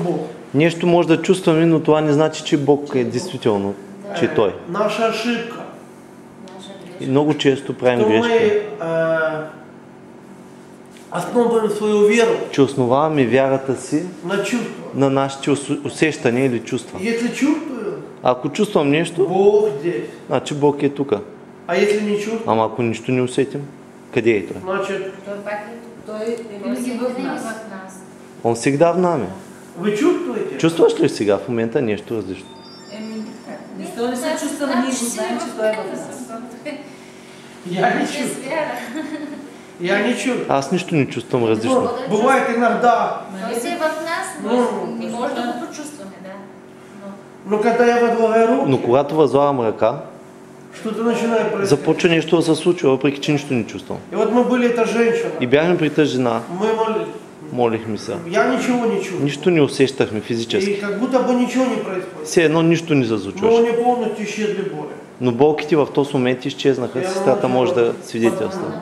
Бог. Нещо може да чувстваме, но това не значи, че Бог е действително, че Той. Наша ошибка. И много често правим грешки. Мы основываем свою веру Че основаваме вярата си на чувства. на нашите усещания или чувства. Если чувствую, Ако чувствам нещо, Бог здесь. значи Бог е тук. А если не чувствую, Ама ако нищо не усетим, къде е Той? значит, Той е винаги в нас. Он всегда в нами. вы чувствуете? Чувстваш ли сега в момента нещо различно? Нищо не се чувства, ние го знаем, че Той е в нас. Я не чувствую. Я не чувствую. Аз нищо не чувствам различно. Бывает иногда, Той си е в нас, но не може да го почувстваме, да. но когда я возлагаю руки, Но когато възлагам ръка, что-то начинает происходить. започва нещо да се случва, въпреки че нищо не чувствам. И вот мы были эта женщина, И бяхме при тази жена, мы молились. молихме се. Я ничего не чувствую. Нищо не усещахме физически. И как будто бы ничего не происходит. Все едно нищо не се Но случваше. не полностью исчезли боли. Но болките в този момент изчезнаха. Сестрата може да свидетелства.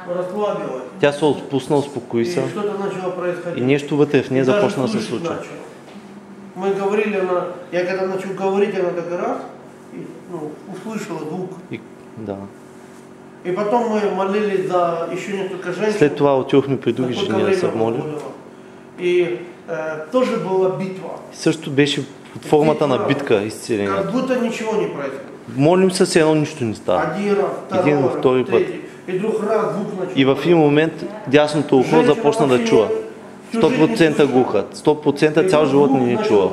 Расслабилась. Тя се отпусна, успокои И се что-то начало и происходить. нещо вътре в нея И даже започна да се слышать случва. начала. Мы говорили, я когда начал говорить, она так раз, и, услышала звук. И, да. И потом мы молились за еще несколько женщин. След това отидохме при други Насколько жени да се время молим. было. И тоже была битва. Също беше под формата на битка изцелението. Как будто ничего не происходит. Молим се, все едно нищо не става. Один раз, второй Един, раз, втори път. третий. И друг раз звук начал. И в един момент дясното ухо започна да чува. 100% глуха. 100% цял живот не чува.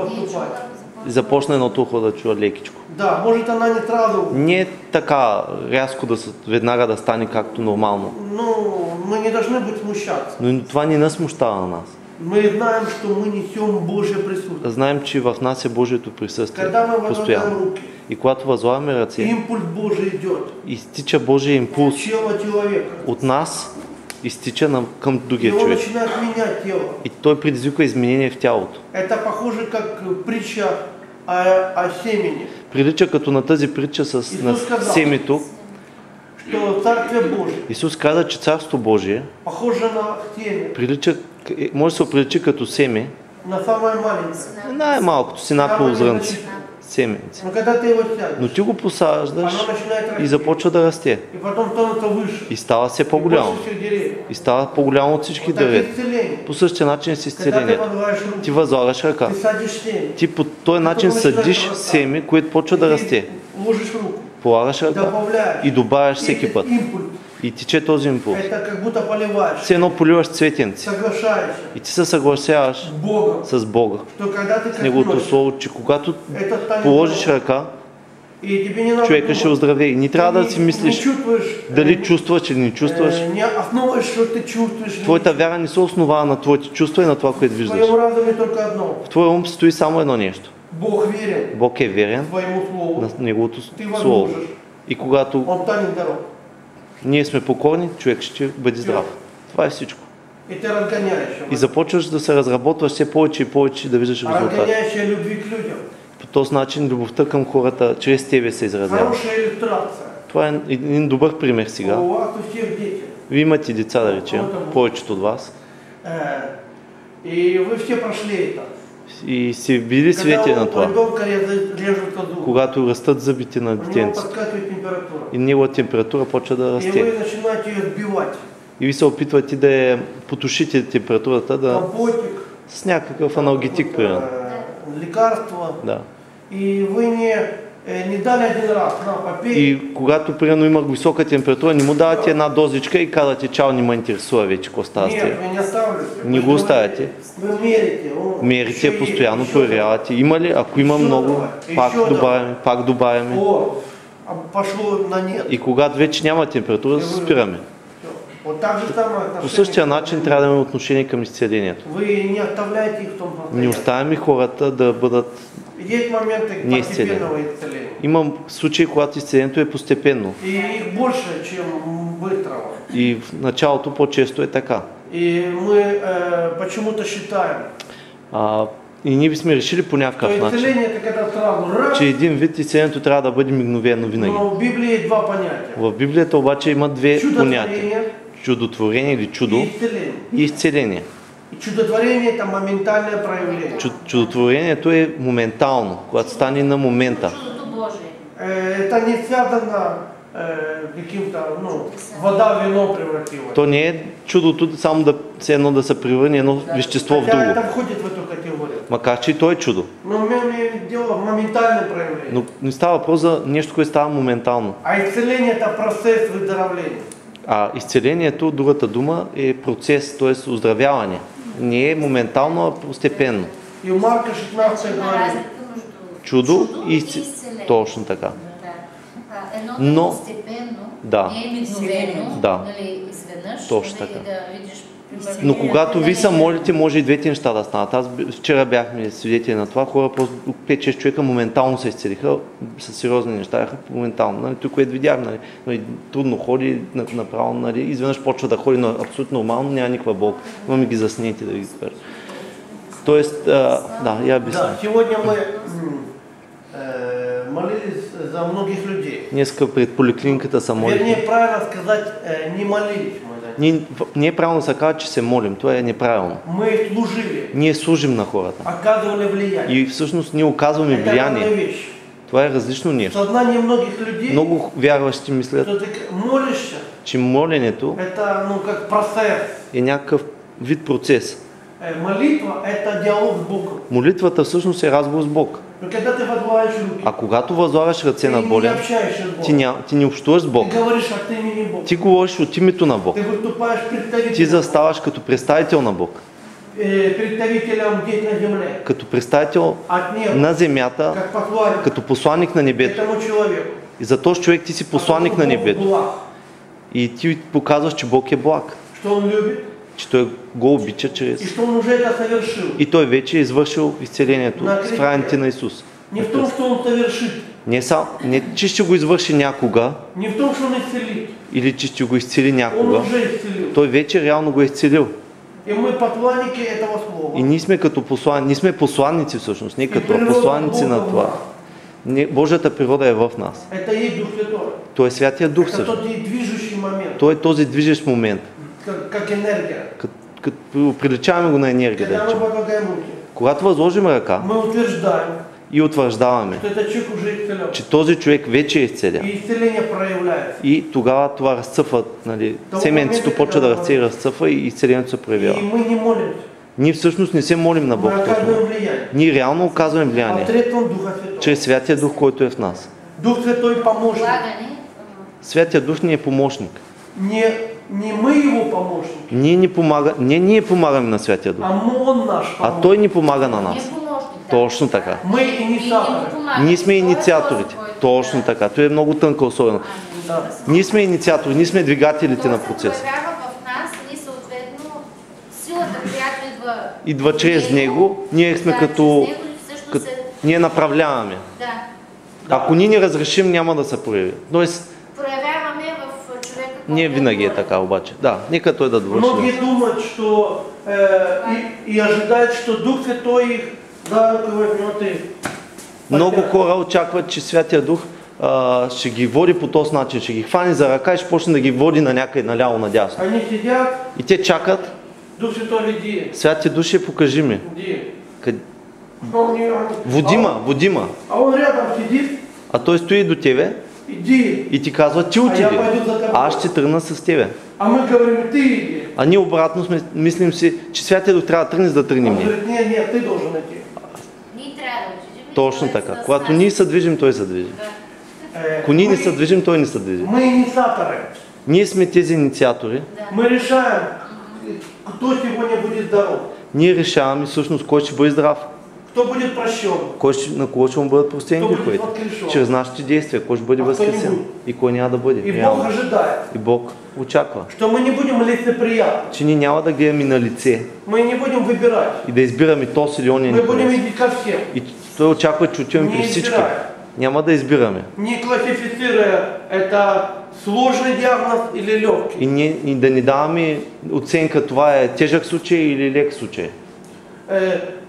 И започна едното ухо да чува лекичко. Да, может она не сразу. Не е така рязко веднага да стане както нормално. Ну, мы не должны быть смущаться. Но това не нас смущава на нас. Мы знаем, что мы несем Божье присутствие. Знаем, че в нас е Божието присъствие Когда мы возлагаем постоянно. руки, И когато възлагаме ръце, импульс Божий идет. изтича Божия импулс Тело человека. от нас, изтича към И другия он човек. начинает менять тело. И той предизвиква изменение в тялото. Это похоже как притча о семени. Прилича като на тази притча на семето. Что Царствие Божие Исус каза, че Царство Божие похоже на семя. прилича, може да се оприличи като семе, На самое маленькое. най-малкото си надполу зрънце, семенце. Но когда ты его сядешь, Но ти го посаждаш оно начинает и расти. започва да расте. И потом становится выше. И става все И по-голямо. больше всех деревьев. И става по-голямо от всички Вот так и дървета. исцеление. По същия начин с Когда ты изцелението. возлагаешь Ти руки, възлагаш ръка. ты садишь семя. Ти по този начин съдиш семе, което почва да расте. Ложишь руку. Полагаш ръка Добавляешь. и добавяш И всеки этот път. импульс. И тече този импулс. Это как будто поливаешь. Все едно поливаш цветенци. Соглашаешься И ти се съгласяваш с Богом. с Бога, Что когда ты с Неговото коснешься, Слово, че когато это станет положиш здорово. ръка, И тебе не надо човека ще думать. оздравее. И не трябва да си Не мислиш чувствуешь, дали чувстваш или не чувстваш. не основываешь, что ты чувствуешь. Твоята вяра не се основава на твоите чувства и на това, което В виждаш. твоем разуме только одно. В твоя ум стои само едно нещо. Бог верен Бог е верен твоему слову. на Неговото Ты Слово. возможешь. И когато Он станет здоров. ние сме покорни, човек ще бъде здрав. Това е всичко. И ты разгоняешь его. И започваш да се разработваш все повече и повече да виждаш резултати. Разгоняющая любви к людям. По този начин любовта към хората чрез тебе се изразява. Хорошая иллюстрация. Това е един добър пример сега. У вас у всех дети. Вие имате деца, да речем, повечето от вас. И вы все прошли это. И си били свидетели на Когда у това. ребенка режут зубы, Когато растат зъбите на у него детенцето подскакивает температура. и неговата температура почва да И расте. вы начинаете ее сбивать. И ви се опитвате да я потушите температурата Компотик, с някакъв аналгетик, примерно. лекарства. Да. И вы не дали один раз, на, попей. И когато примерно има висока температура, не му давате една дозичка и казвате, чао, не ме интересува вече какво става с Нет, теб. вы не оставляете. Не го оставяте. Вы мерите. Мерите постоянно, проверявате. Има ли? Ако има много, пак добавяме, пак добавяме. О, пошло на нет. И когато вече няма температура, спираме. Вот так же самое По отношение. същия начин трябва да имаме отношение към изцелението. Вы не оставляете их в том Не состоянии. оставяме хората да бъдат... Есть моменты Не постепенного исцеления. Има случаи, когато изцелението е постепенно. И их больше, чем быстрого. И в началото по-често е така. И мы почему-то считаем, И ние сме решили по някакъв что начин, исцеление это когда сразу раз, че един вид изцелението трябва да бъде мигновено винаги. но в Библии есть два понятия. В Библията обаче има две понятия. Чудотворение Чудотворение или чудо и исцеление. и изцеление. И чудотворение это моментальное проявление. Чудотворението е моментално, когато стане на момента. Чудото Божие. Это не связано каким-то, вода в вино превратилась. То не е чудото само все едно да се превърне едно вещество в Хотя друго. это входит в эту категорию. Макар че и то е чудо. Но мы имеем дело в моментальном проявлении. Но не става въпрос за нещо, което става моментално. А исцеление это процесс выздоровления. А изцелението, другата дума, е процес, т.е. оздравяване. Не е моментално, а постепенно. И у Марка 16 Има говорит, разлика между Чудо и изцеление. точно така. Да. Едното Но- е постепенно, Да. не е мигновено, Да. нали, изведнъж, Точно нали, така. да видиш, примерно, Но когато ви се нали, молите, може и двете неща да станат. Аз вчера бяхме свидетели на това, хора просто 5-6 човека моментално се изцелиха с сериозни неща, моментално. Нали, тук, което видях, нали, трудно ходи, направо, нали, изведнъж почва да ходи абсолютно нормално, няма никаква болка. Но ми ги заснете да ги кажа. Тоест, да, я обясня. да, сегодня мы молились за многих людей. Днеска пред поликлиниката са молим. Вернее, правильно сказать, не молились мы за них. Не е правилно да се казва, че се молим. Това е неправилно. Мы служили, Ние служим на хората. оказывали влияние. И всъщност ние оказваме Это разные влияние. вещи. Това е различно В нещо. сознании многих людей, Много вярващи мислят, что ты молишься, че моленето это как процесс. е някакъв вид процес. Молитва это диалог с Богом. Молитвата всъщност е разговор с Бог. Но когда ты возлагаешь руки, А когато възлагаш ръце на ты не болен, общаешься с Богом. ти не общуваш с Бог. Ты говоришь от имени Бога. Ти говориш от името на Бог. Ты выступаешь Ти представителем, заставаш като представител на Бог. представителем здесь на земле. Като представител От неба. на земята, Как посланник като посланник на небето. этому человеку. И за този човек ти си посланник на Бог небето. благ, И ти показваш, че Бог е благ. что Он любит, Че Той го обича и чрез... что Он уже это совершил. И Той вече е извършил изцелението с раните на Исус. Не в том, что Он совершит, Не, че ще го извърши някога, не в том, что Он исцелит. или че ще го изцели Он някога. уже исцелил. Той вече реално го е изцелил. И мы посланники этого слова. И ние сме като посланници, ние сме посланници всъщност, не И като природа посланници Бога на в това. нас. Божията природа е в нас. Это и есть Дух Святой. Той е Святия Дух Это също. тот и движущий момент, Той е този движещ момент. как энергия. Като приличаваме го на енергия, да Когда мы речем. возлагаем руки, Когато възложим ръка мы утверждаем, и утвърждаваме, что этот человек уже исцелен. че този човек вече е изцелян. И исцеление проявляется. И тогава това разцъфва, нали, семенцето почва да расте и разцъфва и изцелението се И проявява. мы не молимся. Ние всъщност не се молим на Мы Бог точно. оказываем влияние. Ние реално оказваме влияние Посредством Духа Святого. чрез Святия Дух, който е в нас. Дух Святой помощник. Влагане. Святия Дух ни е помощник. Не мы его помощник, Не ние помагаме на Святия Дух, а Он наш а помощник. Той ни помага на Не нас. е помощник. да. Точно така. Мы инициаторы. Ние сме инициаторите. Точно така. Това е много тънка особено. Да. Ние сме инициатори, ние сме двигателите на процеса. Проявява в нас и съответно силата, която Идва чрез Него, ние сме като... Ние направляваме. Да. Ако ние не разрешим, няма да се прояви. Тоест, Проявяваме в човека. не винаги е така обаче. Да, нека Той да довърши. Многие думают, что и ожидают, что Дух Святой их за руку возьмет и Много хора очакват, че Святия Дух ще ги води по този начин, ще ги хвани за ръка и ще почне да ги води на някъде наляво надясно. Они сидят, И те чакат, Дух Святой веди, Святия Дух ще покажи ми. веди. Къд... Он Водима. А он рядом сидит, А той стои до тебе иди. и ти казва, ти А я отиди, пойду за теб. аз ще тръгна с тебе. А мы говорим, ты иди. А ние обратно мислим си, че Святия Дух трябва да тръгне, за да Он тръгнем ние. говорит, нет, ты должен идти. Ние трябва да отидем. Точно така. Когато ние се движим, Той се движи. Ако ние не се движим, Той не се движи. Мы инициаторы. Ние сме тези инициатори. Мы решаем, кто сегодня будет здоров, Ние решаваме всъщност кой ще бъде здрав, кто будет прощен. на кого ще му бъдат простени Кто будет духовете. воскрешен. Чрез нашите действия, кой ще бъде А кой не възкресен буде. и кой няма да бъде. И Бог Реално. ожидает, И Бог очаква, что мы не будем лицеприятны, че ние няма да гледаме на лице мы не будем выбирать, и да избираме този или ония ни мы будем харесва. идти ко всем, И Той очаква, че отиваме Не при всички. избирай. Няма да избираме. не классифицируя это сложный диагноз или легкий. И да ни даваме оценка, това е тежък случай или лек случай.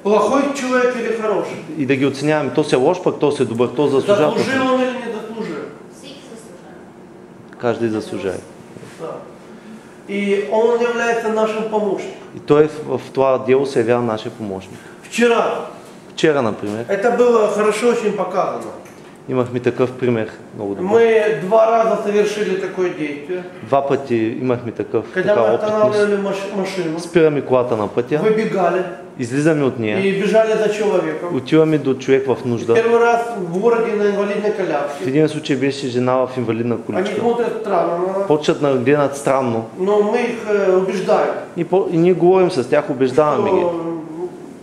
Плохой человек или хороший. И да ги оценяваме, то се е лош, пък то се е добър, то заслужава. Заслужил он или не заслужил. Всеки заслужава. Каждый заслужава. Да. И он является нашим помощником. И той в това дело се явява нашия помощник. Вчера, например, это было хорошо очень показано. имахме такъв пример много добър. Мы 2 раза совершили такое действие. 2 пъти имахме Когда мы такава опитност. останавливали машину, Спираме колата на пътя, выбегали излизаме от нея, и бежали за человеком. отиваме до човек в нужда. Первый раз в городе на инвалидной В коляске. един случай беше жена в инвалидна Они количка. смотрят странно на нас, Почват да гледат странно. но мы их убеждаем, И ние говорим с тях, убеждаваме ги, что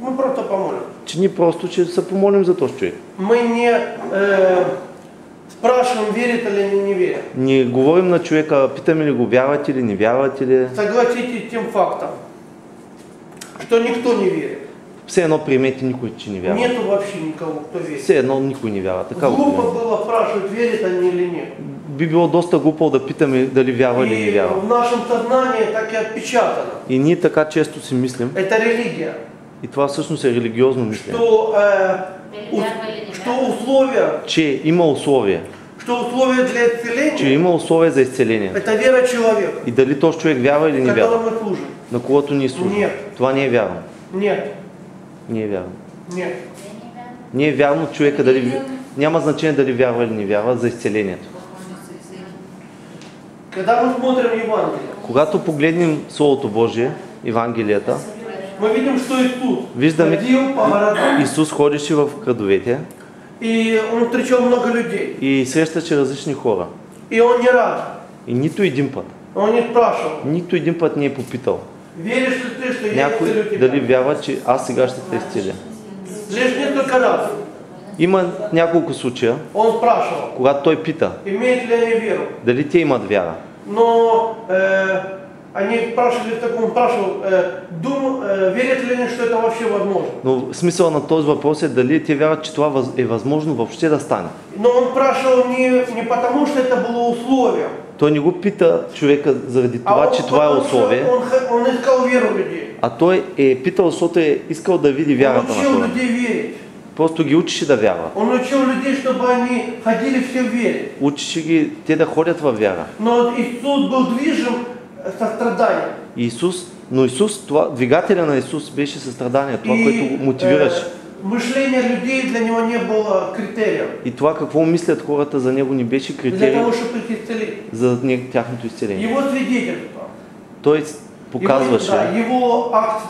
мы просто поможем. че ние просто ще се помолим за този човек. Мы не спрашиваем, верит или не верит. Ние говорим на човека, питаме ли го, вярвате ли, не вярвате ли. Согласитесь с тем фактом, что никто не верит. Все едно приемете никой, че не вярва. Нету вообще никого, кто верит. Все едно никой не вярва. Така го Глупо приемем. было спрашивать, верят они или нет. Би било доста глупо да питаме дали вярва или не И вярва. в нашем сознании так и отпечатано. И ние така често си мислим, Это религия. и това всъщност е религиозно мислене, Что условия, че има условия, что условия для че исцеления, има условия за изцеление. это вера человека, И дали този човек вярва или не вярва, которому мы служим. на когото ние служим. Нет. Това не е вярно. Нет, Не е вярно. нет. Не е вярно човека дали... Няма значение дали вярва или не вярва за изцелението. Когда мы смотрим Евангелие, Когато погледнем Словото Божие, Евангелията, мы видим, что Иисус виждаме ходил по городам, Исус ходеше в градовете и Он встречал много людей. и срещаше различни хора. И Он не раз, И нито един път, Он не спрашивал, нито един път не е попитал веришь ли ты, что я някой исцелю тебя? дали вярва, че аз сега ще те изцеля. Лишь несколько раз Има няколко случая, Он спрашивал, когато той пита имеют ли они веру. дали те имат вяра. Но они спрашивали, верят ли они, что это вообще возможно. Но смисъл на този въпрос е дали те вярват, че това е възможно въобще да стане. Но он спрашивал не потому, что это было условие, Той не го пита човека заради това, че това е потому, что условие, он искал веру людей. а той е питал, защото е искал да види Он вярата на учил хората. людей верить. Просто ги учеше да вярват. Он учил людей, чтобы они ходили все в вере. Учеше ги те да ходят във вяра. Но Иисус был движим состраданием. Но Исус, двигателя на Исус беше състрадание, това, което го мотивираше. Мышление людей для него не было критерием. И това какво мислят хората за него не беше Для критерий того, чтобы их исцелить. за тяхното изцеление. Его свидетельство. Той показваше, его акт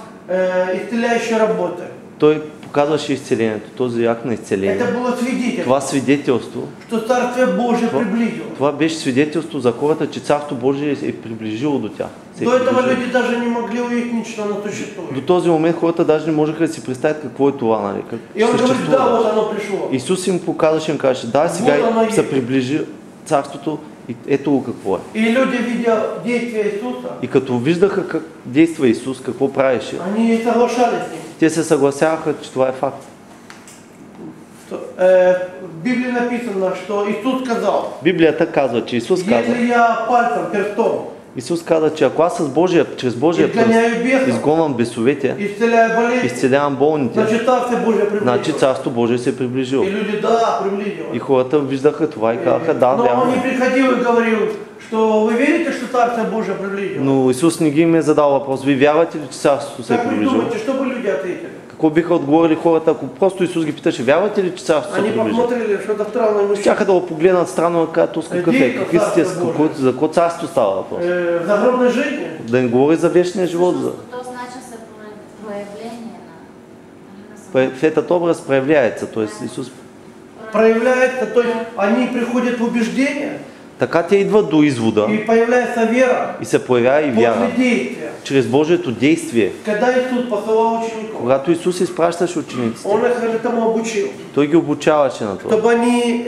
исцеляющей работы. той показваше изцелението, този акт на изцеление. Это было свидетельство, Това свидетелство, что Царствие Божие приблизило. това беше свидетелство за хората, че Царство Божие е приближило до тях. До этого люди даже не могли увидеть, что оно существует. До този момент хората даже не можеха да си представят какво е това, нали? Как И он говорит, да, съществува. вот оно пришло. Исус им показваше, им казваше, да, сега Вот оно се е. приближи Царството и ето го какво е. И люди, видя действия Иисуса, И като виждаха как действа Исус, какво правеше, они соглашались с ним. те се съгласяха, че това е факт. В Библии написано, что Иисус сказал, Библията казва, че Исус каза, если я пальцем, перстом, Исус каза, че ако аз чрез Божия пръст изгоняю беса, изгонвам бесовете, исцеляю болезни, изцелявам болните, значит, Царствие Божие значи приблизилось. Царство Божие се е приближило. И люди, да, И приблизилось. хората виждаха това и казаха, да, Но он вярно. не приходил и говорил, что вы верите, что Царствие Божие приблизилось? Но Исус не ги им е задал въпрос, вие вярвате ли, че Царството се е Как вы приближило? думаете, что бы люди ответили? Какво биха отговорили хората, ако просто Исус ги питаше, вярвате ли, че Царството се Они е приближило? посмотрели, что это странный мужчина. Щяха да го погледнат странно и кажат, какъв е, какви сте, за какво царство става въпрос? В загробной жизни. Да не говори за вечния живот. То значи се проявление на... В этот образ проявляется, то есть Исус. Проявляется, то есть они приходят в убеждение, Така те идват до извода и появляется вера и се появява и вяра. после действия. Чрез Божието действие. Когда Иисус посылал учеников, Когато Исус изпращаше учениците, Он их этому обучил, Той ги обучаваше на това. чтобы они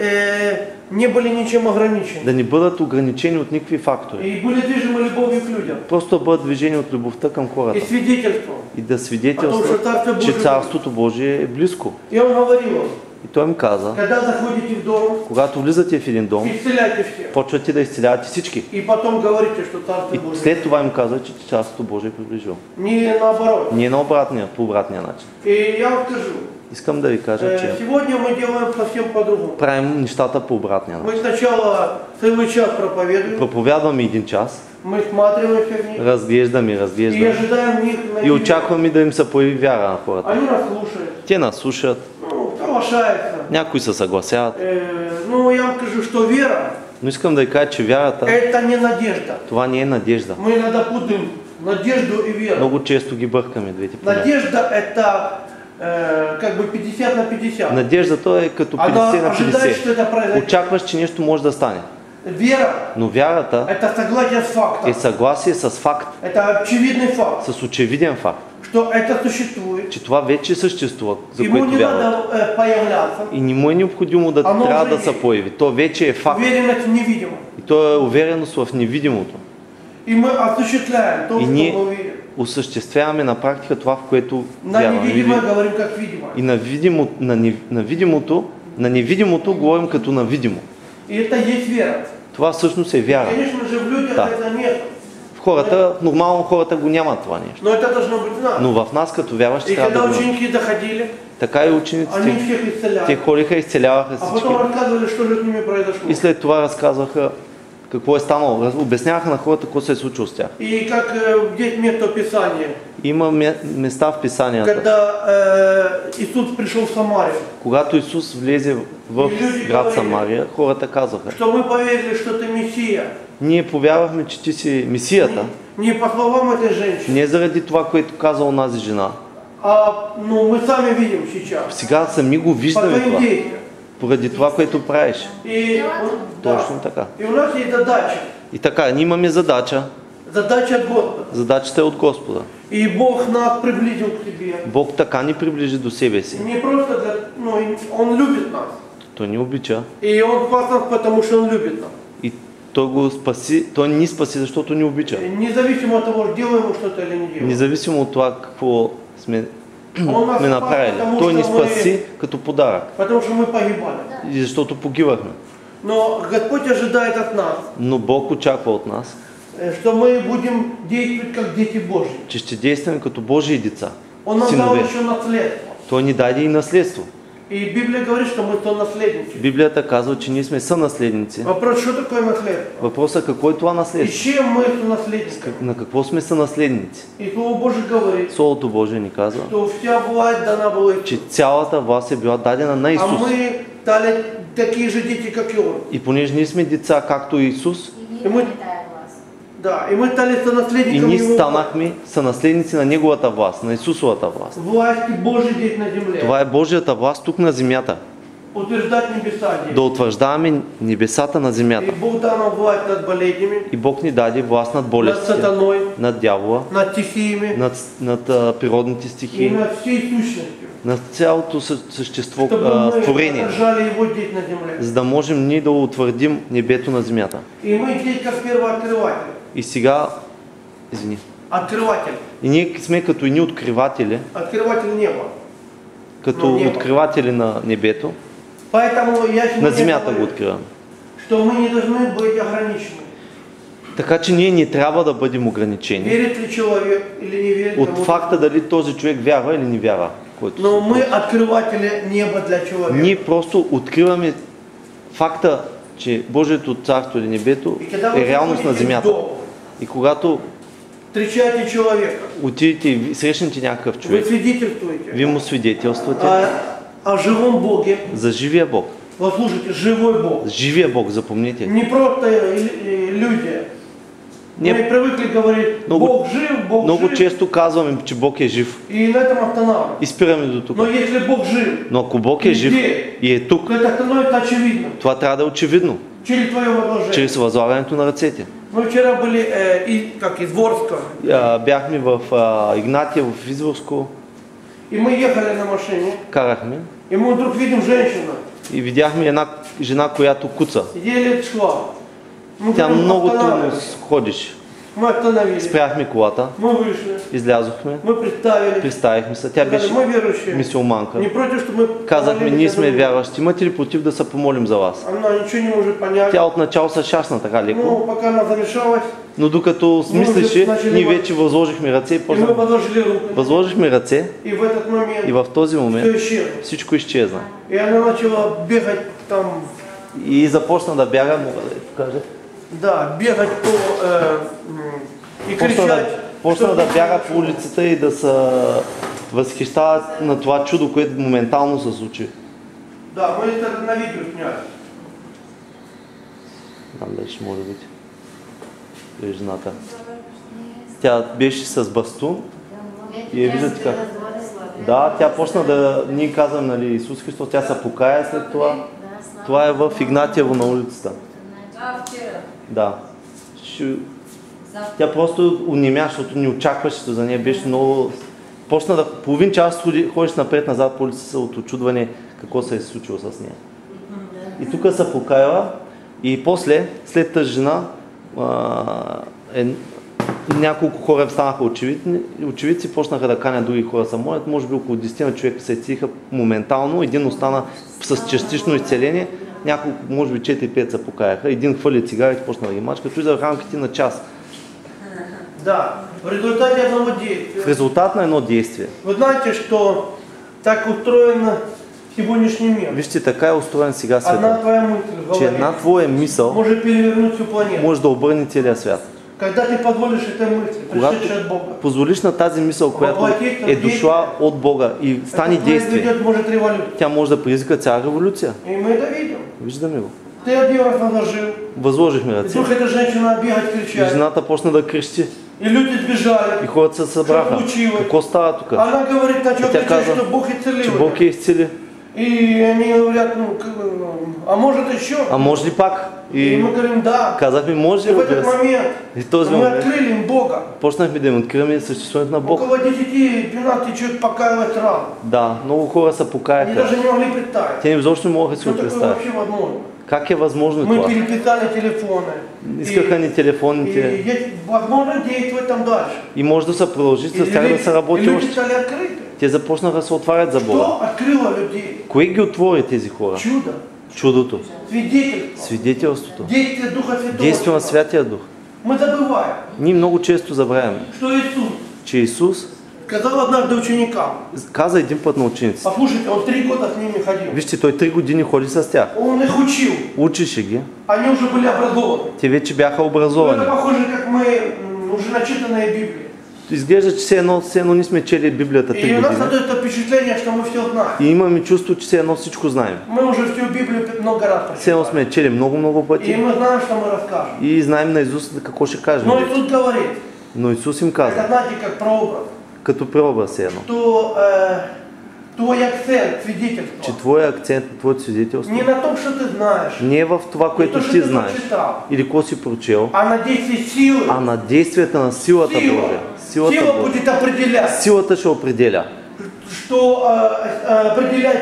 не были ничем ограничены Да не бъдат ограничени от никакви фактори. и были движимы любовью к людям Просто да бъдат движени от любовта към и хората. свидетельством. И да свидетелстват, че Царството Божие е близко. И Он говорил, И Той им каза, когда заходите в дом, когато влизате в един дом, исцеляйте всех. почвате да изцелявате всички. И потом говорите, что И Царствие Божие. след това им каза, че Царството Божие е приближило. Не наоборот. Не по обратния начин. И я вам скажу, Искам да ви кажа, че сегодня мы делаем совсем по-другому. правим нещата по обратния начин. Мы сначала целый час проповедуем, Проповядваме един час, Мы смотримся в них разглеждаме, и разглеждаме ожидаем в них и надежды. очакваме да им се появи вяра на хората. Они нас слушают, Те нас слушат, соглашаются. някои се съгласяват, Ну, я вам скажу, что вера но искам да ви кажа, че вярата, это не надежда. това не е надежда. Мы иногда путаем надежду и веру. Много често ги бъркаме двете понятия. Надежда это как бы 50 на 50. Надеждата е като Она 50 на ожидает, что 50. это произойдет. Очакваш, че нещо може да стане. Вера Но вярата это согласие с фактом. е съгласие с факт, Это очевидный факт, с очевиден факт, что это существует. че това вече съществува, за Ему което не вярват. надо появляться. И не му е необходимо да Ано трябва вже да се є. появи. То вече е факт. Уверенность невидима. И то е увереност в невидимото. И мы осуществляем то, И что не- мы верим. Осъществяваме на практика това, в което На вярваме. невидимое говорим как видимо. И на невидимото говорим като на видимо. И это есть вера. Това всъщност е вяра. Конечно же в людях Да. это нет. В хората, нормално хората го нямат това нещо. Но это должно быть в нас. Но в нас като вярващи И трябва когда да го имаме. ученики доходили, Така и они учениците, всех исцеляли. те ходиха, изцеляваха А всички. потом рассказывали, что же с ними произошло. И след това разказваха какво е станало. Обясняваха на хората какво се е случило с тях. И как есть место Писания, Има места в Писанията. когда Иисус пришел в Самарию, Когато Исус влезе в град Самария, хората казаха: что мы поверили, что ты Мессия. ние повярвахме, че ти си Месията, Не по словам этой женщины, не заради това, което каза онази жена. а мы сами видим сейчас. Сега сами го По виждаме твоим това, действиям. поради това, което правиш. И, Точно така. И у нас есть задача. И така, ние имаме задача. Задача от Господа. Задачата е от Господа. И Бог нас приблизил к себе. Бог така ни приближи до себе си. Не просто для, Он любит нас. Той ни обича И Он спас нас, потому что Он любит нас. и Той ни спаси, защото ни обича. Независимо от того, делаем мы что-то или не делаем. Независимо от това какво сме нас сме направили. спаси, потому Той ни что мы- спаси като подарък. Потому что мы погибали. И защото погивахме. Но Господь ожидает от нас, Но Бог очаква от нас, что мы будем действовать как дети Божьи. че ще действаме като Божии деца, Он нам дал синове. еще наследство. Той ни даде и наследство. И Библия говорит, что мы сонаследники. Библията казва, че ние сме сънаследници. Вопрос, что такое наследство? Въпросът е какво е това И наследство? чем мы сонаследники? На какво сме сънаследници? И Слово Божие говорит, Словото Божие ни казва, что вся власть дана была че Исусу. цялата власт е била дадена на А Исус. мы стали такие же дети, как и Он. И понеже ние сме деца, както Исус, И ние мы- имаме тая власт. Да, и мы стали и сонаследниками ние Его станахме сънаследници на Неговата власт, на Исусовата власт. власти Божьей здесь на земле. Това е Божията власт тук на земята. Утверждать небеса здесь. Да утвърждаваме небесата на И земята. Бог дал нам власть над болезнями, И Бог ни даде власт над над болестите, сатаной, над дявола, над стихиями над природните и стихии, над всей сущностью. над цялото същество, Чтобы мы творение, держали Его здесь на земле. за да можем ние да утвърдим небето на земята. И мы здесь как первооткрыватели. И сега, извини, Открыватели. и ние сме като едни откриватели, Открыватель неба. като Но небо. откриватели на небето, Поэтому я на сегодня земята го говорю, откриваме. что мы не должны быть ограничены. Така че ние не трябва да бъдем ограничени Верит ли человек или не верит. от кому-то. факта дали този човек вярва или не вярва. Който Но мы открыватели неба для человека. ние просто откриваме факта, че Божието царство или небето И когда е вы реалност на заходите в земята. дом, И когато встречаете человека, отидете и срещнете някакъв вы човек, свидетельствуете вие му свидетелствате о живом Боге. за живия Бог. Вот слушайте, живой Бог. Живия Бог, запомните. Не просто люди. Ние Мы привыкли говорить, Много- Бог жив, Бог много жив. често казваме, че Бог е жив И на этом останавливаемся. и спираме до тук. Но если Бог жив, Но ако Бог е жив и е тук, то это становится очевидно. това трябва да е очевидно, Через твое возложение. чрез възлагането на ръцете. Мы вчера были из Ворска, Бяхме в Игнатия, в Изворско, и мы ехали на машине, карахме и мы вдруг видим женщину, и видяхме една жена, която куца. еле шла. Мы Тя говорим, много трудно останавливайся. ходиш. Мы остановились, Спряхме колата, мы вышли, излязохме, мы представили, представихме се. Тя сказали, беше мы верующие. мюсюлманка. Не против, что мы Казахме, помолились ние за сме друг. вярващи. Имате ли против да се помолим за вас? Она ничего не может понять. Тя отначало се шасна така леко, Ну, пока она замешалась, но докато смислеше, ние вече възложихме ръце и и мы почнахме. возложили руку. Възложихме ръце И в этот момент и в този все момент исчезло. всичко изчезна. И она начала бегать там. И започна да бяга, мога да ви покажа. Да, бегать по и кричать. Почна да бяга по улицата и да се възхищава на това чудо, което моментално се случи. Да, мы это на видео сняли. Там беше, може би. Е жената. Тя беше с бастун и виждате как. Да, тя почна да, ние казвам, нали, Исус Христос, тя се покая след това. Това е в Игнатиево на улицата. Вчера. Да. Тя просто унемя, защото не очакваше, за нея беше много... Почна да половин час ходиш напред-назад по улицата от очудване какво се е случило с нея. И тук се покаяла и после, след тази жена, няколко хора станаха очевидци, почнаха да канят други хора се молят, може би около 10 човека се изцелиха моментално, един остана с частично изцеление, няколко, може би 4-5 се покаяха, един хвърли цигарите, почна да ги мачка, той за рамките на час. Да, в результате одного действия. В резултат на едно действие. Вы знаете, что так устроен сегодняшний мир? Вижте, така е устроен сега Одна света, твоя мысль в че голове една твоя мисъл может перевернуть всю планету. може да обърне целия свят. Когда ты позволишь этой мысли, Когато пришедшей от Бога, позволиш на тази мисъл, която е дошла от Бога и стане это действие, произведет, может, революцию. тя може да предизвика цяла революция. И мы это видим. Виждаме го. Ты один раз возложил, Възложихме и ръце. вдруг эта женщина бегать, И кричать, жената почна да крещи. и люди сбежали. И хората се събраха. Какво става тук? Она говорит, а что Тя ты каза, что Бог че исцелил. Бог я изцели. И они говорят, ну, а может еще? А може ли пак? И И мы говорим, да. казахме, може И ли? в этот момент И в този мы момент открыли им Бога. почнахме да им откриваме съществуването на Бог. Около 10-12 человек покаялось рано. Да, много хора се Они покаяха. даже не могли представить. Те изобщо не могат да си Что го такое представят. вообще возможно? Как е възможно Мы това? переписали телефоны. Искаха ни телефоните И есть возможно действовать там дальше. и може да се продължи с тях да се работи и люди още. стали открыты. Те започнаха да се отварят за Бога. Что открыло людей? Кое ги отвори тези хора? Чудо. Чудото, Свидетельство. свидетелството, Действие Духа Святого. действие на Святия Дух. Мы забываем, Ние много често забравяме, что Иисус че Исус сказал однажды ученикам. каза един път на учениците. Послушайте, он 3 года с ними ходил. Вижте, той 3 години ходи с тях. Он их учил. Учише ги. Они уже были образованы. Те вече бяха Но образовани. это похоже, как мы уже начитанные Библии. Изглежда, че все едно не сме чели Библията И 3 у нас години. создается впечатление, что мы все знаем. И имаме чувство, че все едно всичко знаем. Мы уже всю Библию много раз Все едно прочитали. сме чели много И пъти мы знаем, что мы расскажем. и знаем наизуст какво ще кажем. Но Иисус говорит, Но Исус им это каза, знаете, как прообраз, като преобраз все едно, что твой акцент, че свидетельство, твоя акцент, твоето свидетелство не на том, что ты знаешь, не е в това, не което то, что ти ты знаеш прочитал, или какво си прочел, а на действие силы. а на действията на силата Сила. Божия. Силата Сила Божия. будет определять, Силата ще определя что определять,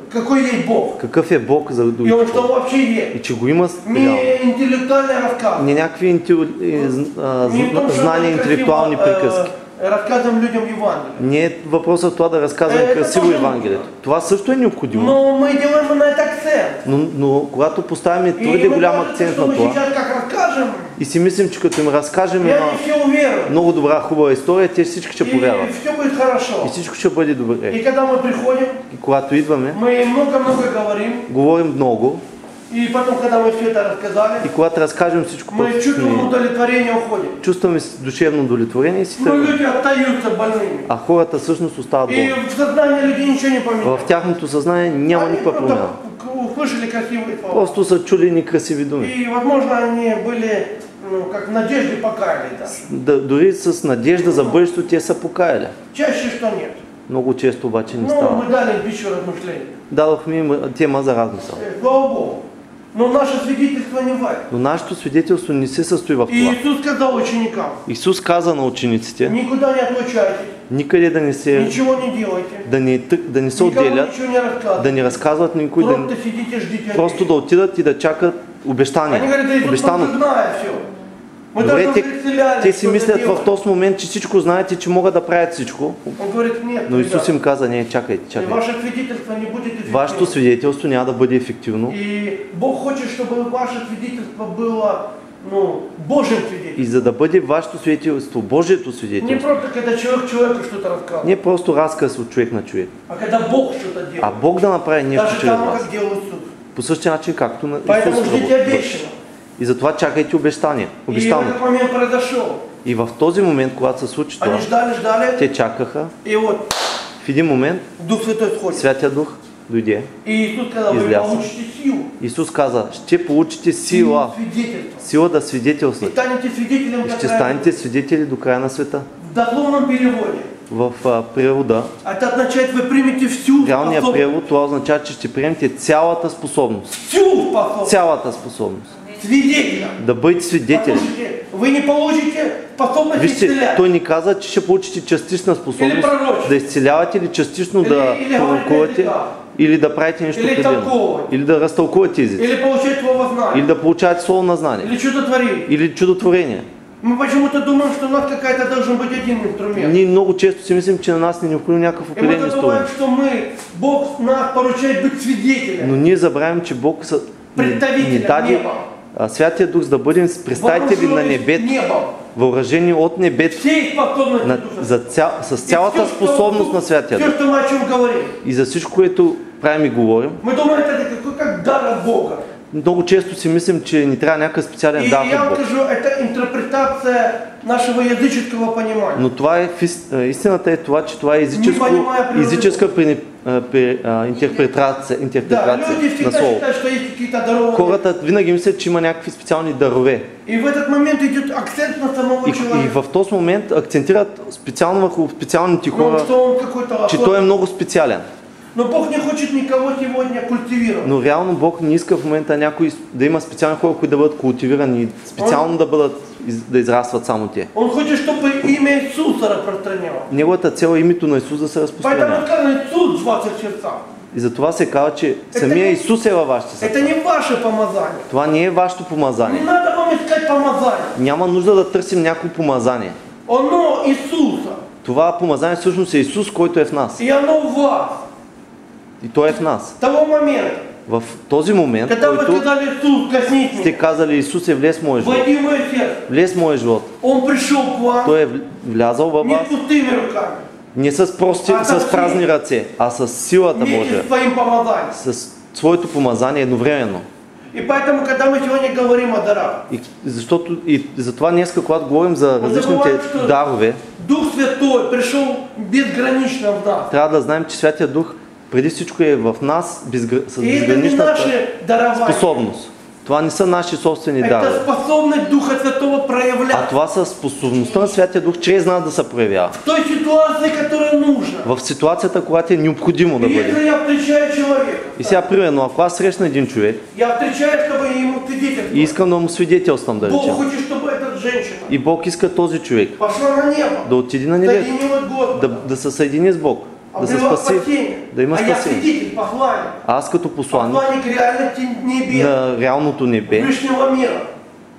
какой есть Бог. какъв е Бог за И другите он что хора. вообще есть. И че го има реално. Не интеллектуальный рассказ. Не някакви Не то, что знания, мы интелектуални красиво, приказки. Рассказываем людям Евангелие. Не е въпросът в това да разказваме красиво тоже Евангелието. Това също е необходимо. Но мы делаем на это акцент. Но когато поставяме И твърде мы голям кажется, акцент что на мы това сейчас как расскажем, и си мислим, че като им разкажем и една они все уверуют. много добра, хубава история, те всички ще И повярват. все будет хорошо. И всичко ще бъде добре. И когда мы приходим, И когато идваме, мы много-много говорим. говорим много И потом, когда мы все это рассказали, и когато разкажем всичко, мы което чувствуем сме, удовлетворение, уходим. чувстваме душевно удовлетворение и си Но тръгваме. люди остаются больными. А хората всъщност остават И болни. в сознании людей ничего не В поменялось. тяхното съзнание няма Они никаква просто промяна. услышали красивые слова. Просто са чули ни красиви думи. И, возможно, они были, ну, как в надежде покаялись. Да. Дори с надежда за бъдещето те са покаяли. Чаще, что нет. Много често обаче не Ну, става. мы дали пищу размышления. Дадохме им тема за размисъл. Слава Богу. Но наше свидетельство не в этом. Но нашето свидетелство не се състои в И това. Иисус сказал ученикам, Исус каза на учениците, никуда не отлучайтесь, никъде да не се, ничего не делайте, да не се никому отделят, ничего не рассказывайте. да не разказват никой, да, Просто сидите, ждите. просто да отидат и да чакат Они обещание. говорят, да Иисус Обещано. просто знает все. Мы Добре, даже те представляли, си что мислят это в делать. този момент, че всичко знаете, че могат да правят всичко. Он говорит, нет, Но Исус ребята, им каза, не, чакайте, и чакайте. ваше свидетельство не будет эффективным. Вашето свидетелство няма да бъде ефективно. И Бог хочет, чтобы ваше свидетельство было, ну, Божьим И свидетельством. за да бъде вашето свидетелство, Божието Не свидетелство, просто, когда человек человеку что-то рассказывает, не просто разказ от човек на човек, а когда Бог что-то делает. а Бог да направи нещо Даже чрез там, вас. как делал Иисус. По същия начин, както на Поэтому Исус ждите работи. обещанного. И затова чакайте обещание. И Обещано. этот момент произошел. И в този момент, когато се случи това, Они ждали, те чакаха. и вот В един момент Дух Святой сходит. Святия Дух дойде. И Иисус сказал, вы Изляз. получите силу. Исус каза, ще получите сила. Свидетельство. Сила да И свидетелствате. станете свидетелем И до ще края. станете свидетели до края на света. В дословном переводе. В превода, Это означает, вы примете всю реалният способность. превод, това означава, че ще приемете цялата способност. Всю способность. Цялата способност. Свидетеля. Да бъдете свидетели. Послушайте, вы не получите способность Вижте, исцелять. той ни каза, че ще получите частична способност Или пророчество. да изцелявате или частично да Или пророкувате, говорите или да правите нещо Или предимно. тълкувате. Или да разтълкувате езици. Или получать слово знание. Или да получавате слово на знание. Или чудотворение. Или чудотворение. Мы почему-то думаем, что у нас какая-то должен быть один инструмент. Ние много често си мислим, че на нас не е необходим някакъв И мы определен забываем, инструмент. что Бог нас поручает быть свидетелем. Но ние забравяме, че Бог ни Представителем даде неба. Святия Дух, за да бъдем представители на небето, Небом. въоръжени от небето, Всей способности Духа. с цялата способност на Святия Все, Дух. что мы о чем говорим. И за всичко, което правим и говорим, Мы думаем, это как дар от Бога. много често си мислим, че ни трябва някакъв специален И дар я от вам Бог. скажу, это интерпретация нашего языческого понимания. Но това е, истината е това, че това е езическа интерпретация Да, люди на всегда Слово. считают, что есть какие-то дарования. Хората винаги мислят, че има някакви специални дарове. И в этот момент идет акцент на самого И человека. в този момент акцентират специално върху специалните Ну, хора, что он какой-то че той е много специален. Но Бог не хочет никого сегодня культивировать. Но реално Бог не иска в момента някой да има специални хора, които да бъдат култивирани и специално да израстват само те. Он хочет, чтобы имя Иисуса распространялось. Неговата цел е името на Исус да се Поэтому разпространява. сказано, Иисус в ваших сердцах. И затова се казва, че самия Исус е във вашите Это сърца. не ваше помазание. Това не е вашето Не помазание. надо вам искать помазание. Няма нужда да търсим някакво помазание. Оно Иисуса. Това помазание всъщност е Исус, който е в нас. И оно в вас. И Той е в нас. С того момента, В този момент, когда вы който сказали, Иисус, коснись сте меня, казали, Исус е влез в моя живот. войди в мое сердце. Влез в моя живот. Он пришел к вам Той е влязал във не вас. пустыми руками, Не с празни ръце, а с силата вместе Божия. с своим помазанием. С своето помазание едновременно. И поэтому, когда мы сегодня говорим о дарах, И затова днес, когато говорим за различните дарове, Дух Святой пришел безгранично в нас. трябва да знаем, че Святия Дух преди всичко е в нас с И это не безграничната наши дарования. способност. Това не са наши собствени Это дарове, способность Духа Святого а проявлять това са способността на Святия Дух чрез нас да се проявява. в той ситуации, которая нужна. В ситуацията, когато е необходимо да И если бъде. я встречаю человека, И сега, примерно, ако аз срещна един човек я встречаю, чтобы ему и свидетельствовать. искам да му свидетелствам, да Бог речем, хочет, чтобы эта женщина и Бог иска този човек пошла на небо, да отиде на небето, соединилась с Господом, да се съедини с Бог, да се обрела спаси, спасение. да има А я спасение. свидетель, посланник. А аз като посланник Посланник реальности небес, на реалното небе, Вышнего мира.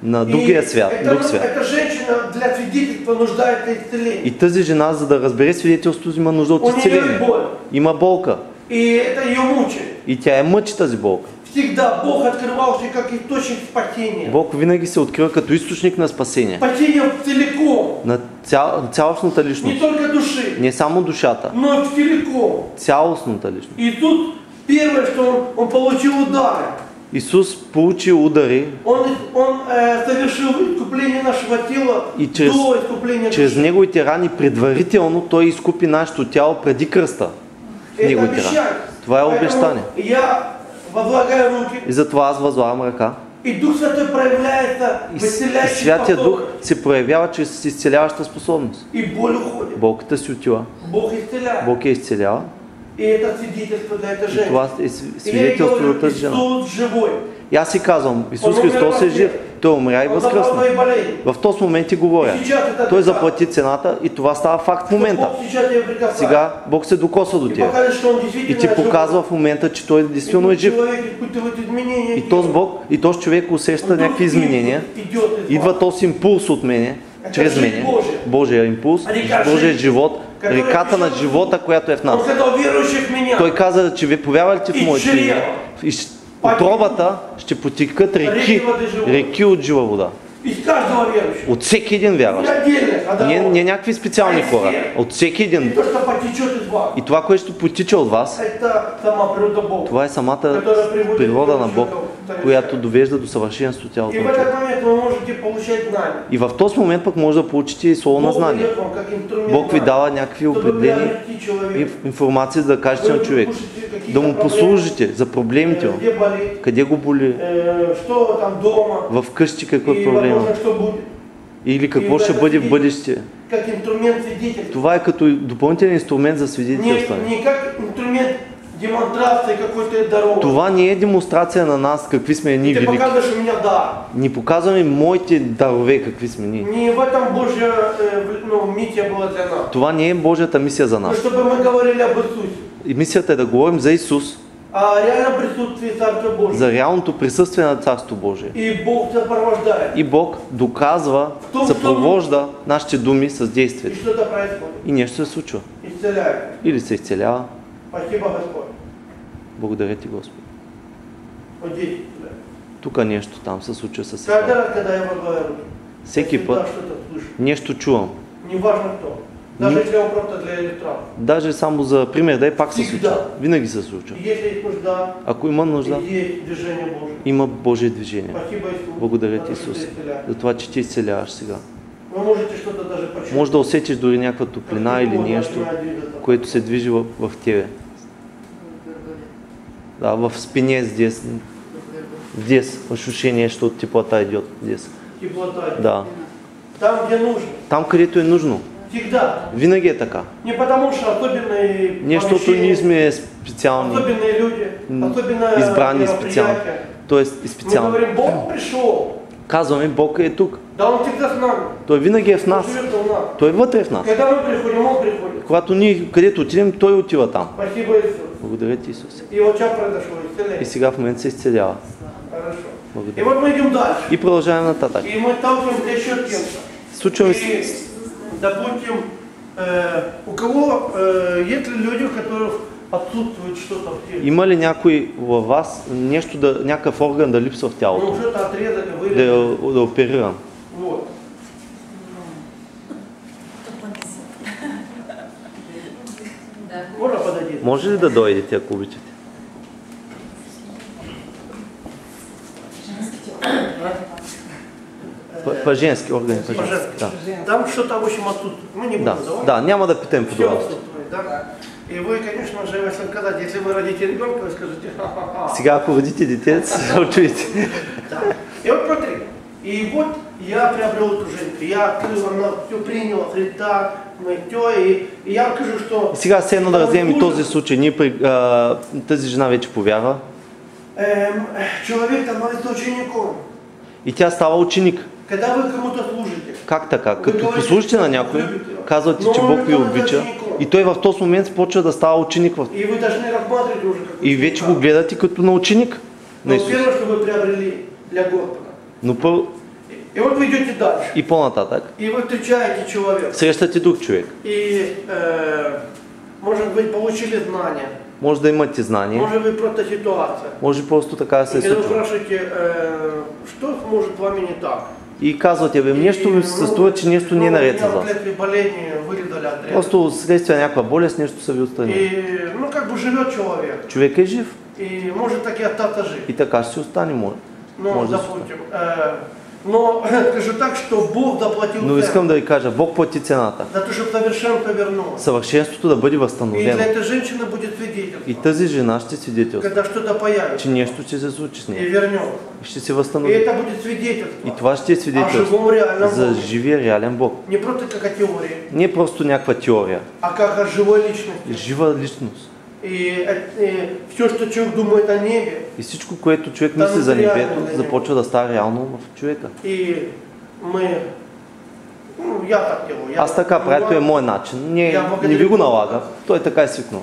на И другия свят, друг свят. эта женщина для свидетельства нуждается в исцелении. И тази жена, за да разбере свидетелството, има нужда от У нее изцеление. боль. Има болка. И это ее мучает. И тя е мъчи тази болка. Всегда Бог открывался как источник спасения. Бог винаги се открива като източник на спасение. Спасение целиком. На цялостната Не личност. только души, Не само душата, но и целиком. цялостната личност. И тут первое, что он получил удары. Исус получи удари Он совершил искупление нашего тела И чрез- до искупления чрез души. неговите рани предварително той изкупи нашето тяло преди кръста. В Это неговите рани. обещание. Това е Поэтому обещание. Я возлагаю руки, И затова аз възлагам ръка. и Дух Святой проявляется в И исцеляющей Святия Дух способности. се проявява чрез изцеляваща способност. И боль уходит. Болката си отива. Бог исцеляет. Бог я изцелява. И это свидетельство для этой И женщины. това е И я ей свидетелство говорю, за тази жена. Иисус живой. И аз си казвам, Исус Он умер Христос во е жив. грех. Той умря и Он забрал възкръсна. мои болезни. В този момент ти говоря. И сейчас это Той така. заплати цената и това става факт в момента. Бог сейчас я прикасаю. Сега Бог се докосва до И теб. покажет, что он И действительно ти жив. показва в момента, че Той действително е жив. Человек испытывает изменения. И този Бог, и този човек усеща Он някакви изменения. идет из вас. Идва този импулс от мене, чрез мене. Божия импулс, Божия живот, реката на живота, която е в нас. Он сказал, верующих в меня. Той каза, че ви повярвате в моето име. И от робата ще потекат реки от жива вода. И Из каждого верующего. От всеки един вярващ. Не отдельных, а Не някакви специални хора. От всеки И един. то, что потечет из вас, И това, което ще потича от вас, это сама природа Бога. това е самата природа на Бог, която довежда до съвършенство цялото И в човек. этот момент вы можете получать знания. И в този момент пък може да получите и слово на Бог знание. дает вам как инструмент Бог ви знания, дава някакви чтобы определени приобрести человека. информации, за да кажете на човек. Да му послужите за проблемите му. Где болит, Къде го боли, что там дома, в къщи какво е и проблема. возможно, что будет. Или какво ще бъде в бъдеще. Как инструмент свидетельства. Това е като допълнителен инструмент за свидетелстване. Не как инструмент демонстрации какой-то дороги. Това не е демонстрация на нас, какви сме ние Ты велики. показываешь у меня дар. Ни показваме моите дарове, какви сме ние. Не в этом Божья миссия была для нас. Това не е Божията мисия за Но нас. чтобы мы говорили об Иисусе. И мисията е да говорим за Исус, А реально присутствие Царства Божьего. за реалното присъствие на Царство Божие. И Бог сопровождает. И Бог доказва, съпровожда нашите думи с И действието. что-то происходит. И нещо се случва. Исцеляет. Или се изцелява. Спасибо, Господь. Благодаря ти, Господи. Вот здесь. Да. Тук нещо там се случва с Каждый Исус. раз, когда я возглавляю руки, Всеки я всегда път что-то слышу. нещо чувам. Неважно кто. Даже если он просто для иллюстрации. Даже само за пример, да и пак се Всегда. случва. Винаги се случва. И если есть нужда, Ако има нужда, есть движение Божие. има Божие движение. Спасибо, Иисус. Благодаря ти, за то, что Исус, ты исцеляешь. за това, че ти изцеляваш сега. Вы можете что-то даже почувствовать. Може да усетиш дори някаква топлина или нещо, което се движи в тебе. Да, в спине здесь. Здесь ощущение, что теплота идет здесь. Теплота. Да. Там, где нужно. Там, където е нужно. Всегда. Винаги е така. Не потому что особенные Не защото ние помещения, сме специални, особенные люди, особенно избрани специално. мероприятия. Тоест и Мы специално. говорим, Бог пришел. Казваме, Бог е тук. Да, Он всегда с нами. Той винаги е в Он нас. живет в нас. Той е вътре в нас. Когда мы приходим, Он приходит. Когато ние където отидем, Той отива там. Спасибо, Иисус. Благодаря ти, Исус. И вот сейчас произошло И исцеление. сега в момента се изцелява. Хорошо. И Благодаря. вот мы идем дальше. И продължаваме нататък. И мы сталкиваемся еще с кем-то. Случваме И, се. допустим, у кого есть ли люди, у которых отсутствует что-то в теле? Има ли някой във вас нещо някакъв орган да липсва в Ну, тялото? что-то отрезали, Да вырезали. е опериран. Вот. Можно подойти? Може ли да дойдете, ако обичате? По-женски органи. По-женски. Да. Там что-то, в общем, отсутствует. Мы не будем Да, называть. да, няма да питаем Все подробности. отсутствует, да? И вы, конечно же, если сказать, если вы родите ребенка, вы скажете, ха-ха-ха. Сега, ако родите дете, се очудите. Да. И вот смотри, и вот я приобрел эту женщину, я открыл, она все приняла, Христа, мытье, и я скажу, что... И сега все едно да разгледаме и този случай. Тази жена вече повярва Человек становится учеником. и тя става ученик. Когда вы кому-то служите, Как така? Вы Като говорите, послужите на что някой, любите его. казвате, Но че он Бог ви становится обича учеником. и той в този момент започва да става ученик и вы должны рассматривать уже как и вече ученика. го гледате като на ученик на Но Исус. первое, что вы приобрели для Господа. Но И вот вы идете дальше, и по-нататък и вы встречаете человека, срещате друг човек. и, может быть, получили знания, Може да имате знание, может быть, просто ситуация. може просто така да се И когда вы случва. спрашиваете, что может с вами не так? И казвате, бе, нещо ми се струва, че нещо не е наред с вас. Вследствие болезни вырезали отрезали. Просто следствие на някаква болест, нещо са ви отстранили. И, ну, как бы живет человек, Човек е жив и может так и остаться жив. и така ще си остане, може. Ну, Может, допустим. Но скажу так, что Бог заплатил Но цену искам да ви кажа, Бог плати цената. за то, чтобы совершенство вернулось. Съвършенството да бъде И възстановено. для этой женщины будет свидетельство, И тази жена ще свидетелства, когда что-то появится че нещо ще се случи с и нея. вернется. И ще се И възстанови. это будет свидетельство И това ще е о свидетелство живом реальном за Боге. живия реален Бог. Не просто как о теории, Не просто някаква теория, а как о живой личности. жива личност. И все, что человек думает о небе, И всичко, което човек мисли за небето, започва да става реално в човека. и мы, ну, я так делаю. Аз така правя, той е мой начин. Не ви го налагам, той така е свикнал.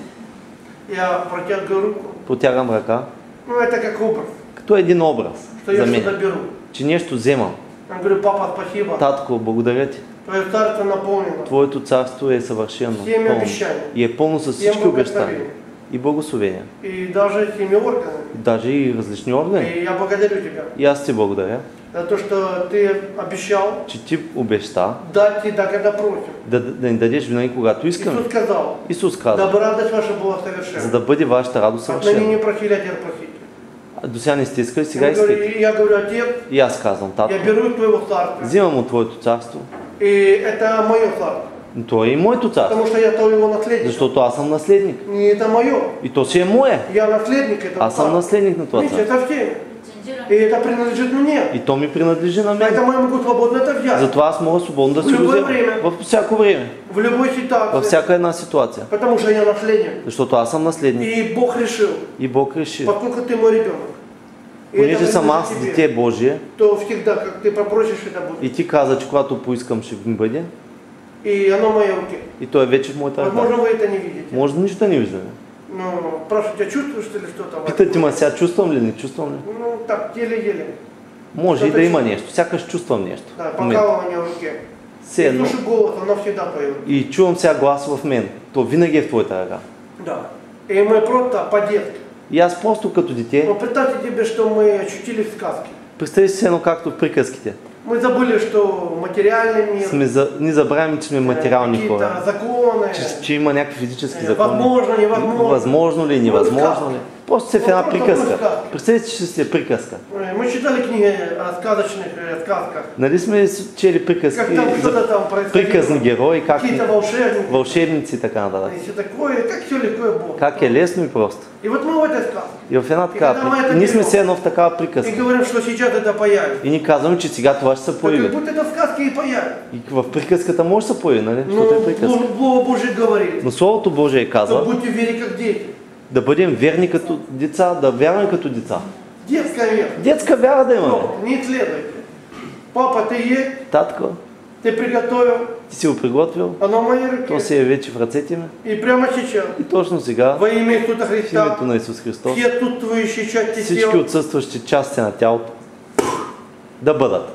Я протягиваю руку, Протягам ръка, ну это как образ, като е един образ что за я мен, что-то беру. че нещо вземам. Я говорю, папа, спасибо, Татко, благодаря ти. твое царство наполнено. Твоето царство е съвършено, Всеми пълно. обещания. И е пълно с Всем всички обещания. благословения. и благословения. И даже этими органами. Даже и различни органи. И я благодарю тебя И аз ти благодаря, за то, что ты обещал че ти обеща дать да, когда просим. да ни дадеш винаги, когато искаме. Иисус сказал, Исус каза, дабы радость ваша была за совершенна. да бъде вашата радост Отныне съвършена. не просили, а теперь просите. До сега не сте искали, сега искайте. Я говорю, Отец, И аз казвам, тато, я беру из твоего царства. взимам от твоето царство. И это мое царство. Но то е и моето царство, Потому что я твоего наследника. защото аз съм наследник. Не это мое. И то си е мое. Я наследник этого Аз съм царства. наследник на това Видите, царство. это в теме. И это принадлежит мне. И то ми принадлежи на мен. Поэтому я могу свободно это взять. Затова аз мога свободно да си го любое взема. време. Във всяко време. В любой Във ситуации. всяка една ситуация. Потому что я наследник. Защото аз съм наследник. И Бог решил, И Бог реши. поскольку ты мой ребенок. И Понеже это съм аз принадлежит дете тебе, Божие то всегда, как ты попросишь, это будет. и ти каза, че когато поискам ще ми бъде, И оно в моей руке. и то е вече в моята ръка. Возможно, вы это не видите. Може да нищо да не виждаме. Ну, спрашиваю, тебя чувствуешь ты ли что-то? Питате ме сега, чувствам ли, не чувствам ли? Ну, так, еле-еле. Може и да има нещо. Сякаш чувствам нещо. Да, в момента. покалывание в руке. Все И едно. слышу голос, оно всегда в твоей руке. И чувам сега глас в мен. То винаги е в твоята ръка. Да. И мы просто по-детски. И аз просто като дете, Но представьте тебе, что мы очутились в сказке. представи си едно както в приказките. Мы забыли, что материальный мир, Ни забравяме, че сме материални какие-то хора. законы, Че има някакви физически закони. возможно, невозможно. Възможно ли, невъзможно ли? Просто се в една Просто приказка. сказка. Представете, че си е приказка. Мы читали книги о сказочных сказках. Нали сме чели приказки Как там что-то за там происходило. приказни герои, как Какие-то волшебники. вълшебници и така нататък. И все такое, как все легко и Бог. Как е лесно и просто. И вот мы в этой сказке. И в една когда мы такава это и ние сме берем, все едно в такава И приказка. говорим, что сейчас это появится. И ни казваме, че сега това ще се Так как появи. будто это в сказке и появится. И в приказката може да се появи, нали? Ну, Защото е приказка. Слово Божие говорит, Но Словото Божие что казва будьте верни как дети. да бъдем верни като деца, да вярваме като деца. Детская вера. Детска вяра да имаме. Но не исследуйте. Папа, ты есть, Татко, ты приготовил, ти си го приготвил, оно в моей то руке. си е вече в ръцете ми. И прямо сейчас, И точно сега, во имя Иисуса в Христа, името на Исус Христос, все отсутствующие части всички тела отсъстващи части на тялото да бъдат.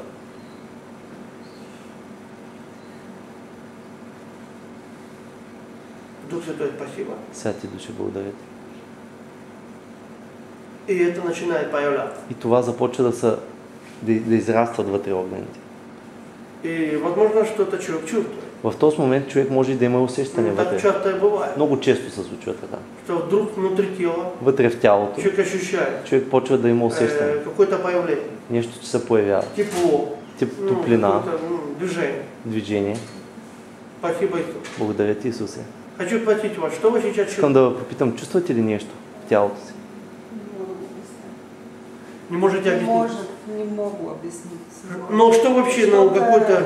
Дух Святой, спасибо. Святи души, благодаря ти. И это начинает появляться. И това започва да израстват вътре органите. И возможно что-то человек чувствует. В този момент човек може и да има усещане Ну, так вътре. часто и бывает. Много често се случва така. Что вдруг внутри тела Вътре в тялото человек ощущает човек почва да има усещане. какое-то появление, Нещо, че се появява. тепло, Топлина, какое-то, движение. движение. Спасибо, Иисус. Благодаря ти, Исусе. Хочу спросить вас, что вы сейчас Искам чувствуете? да попитам, чувствате ли нещо в тялото си? Не можете объяснить? Может, не могу объяснить. Ну что вообще, ну Что-то, какое-то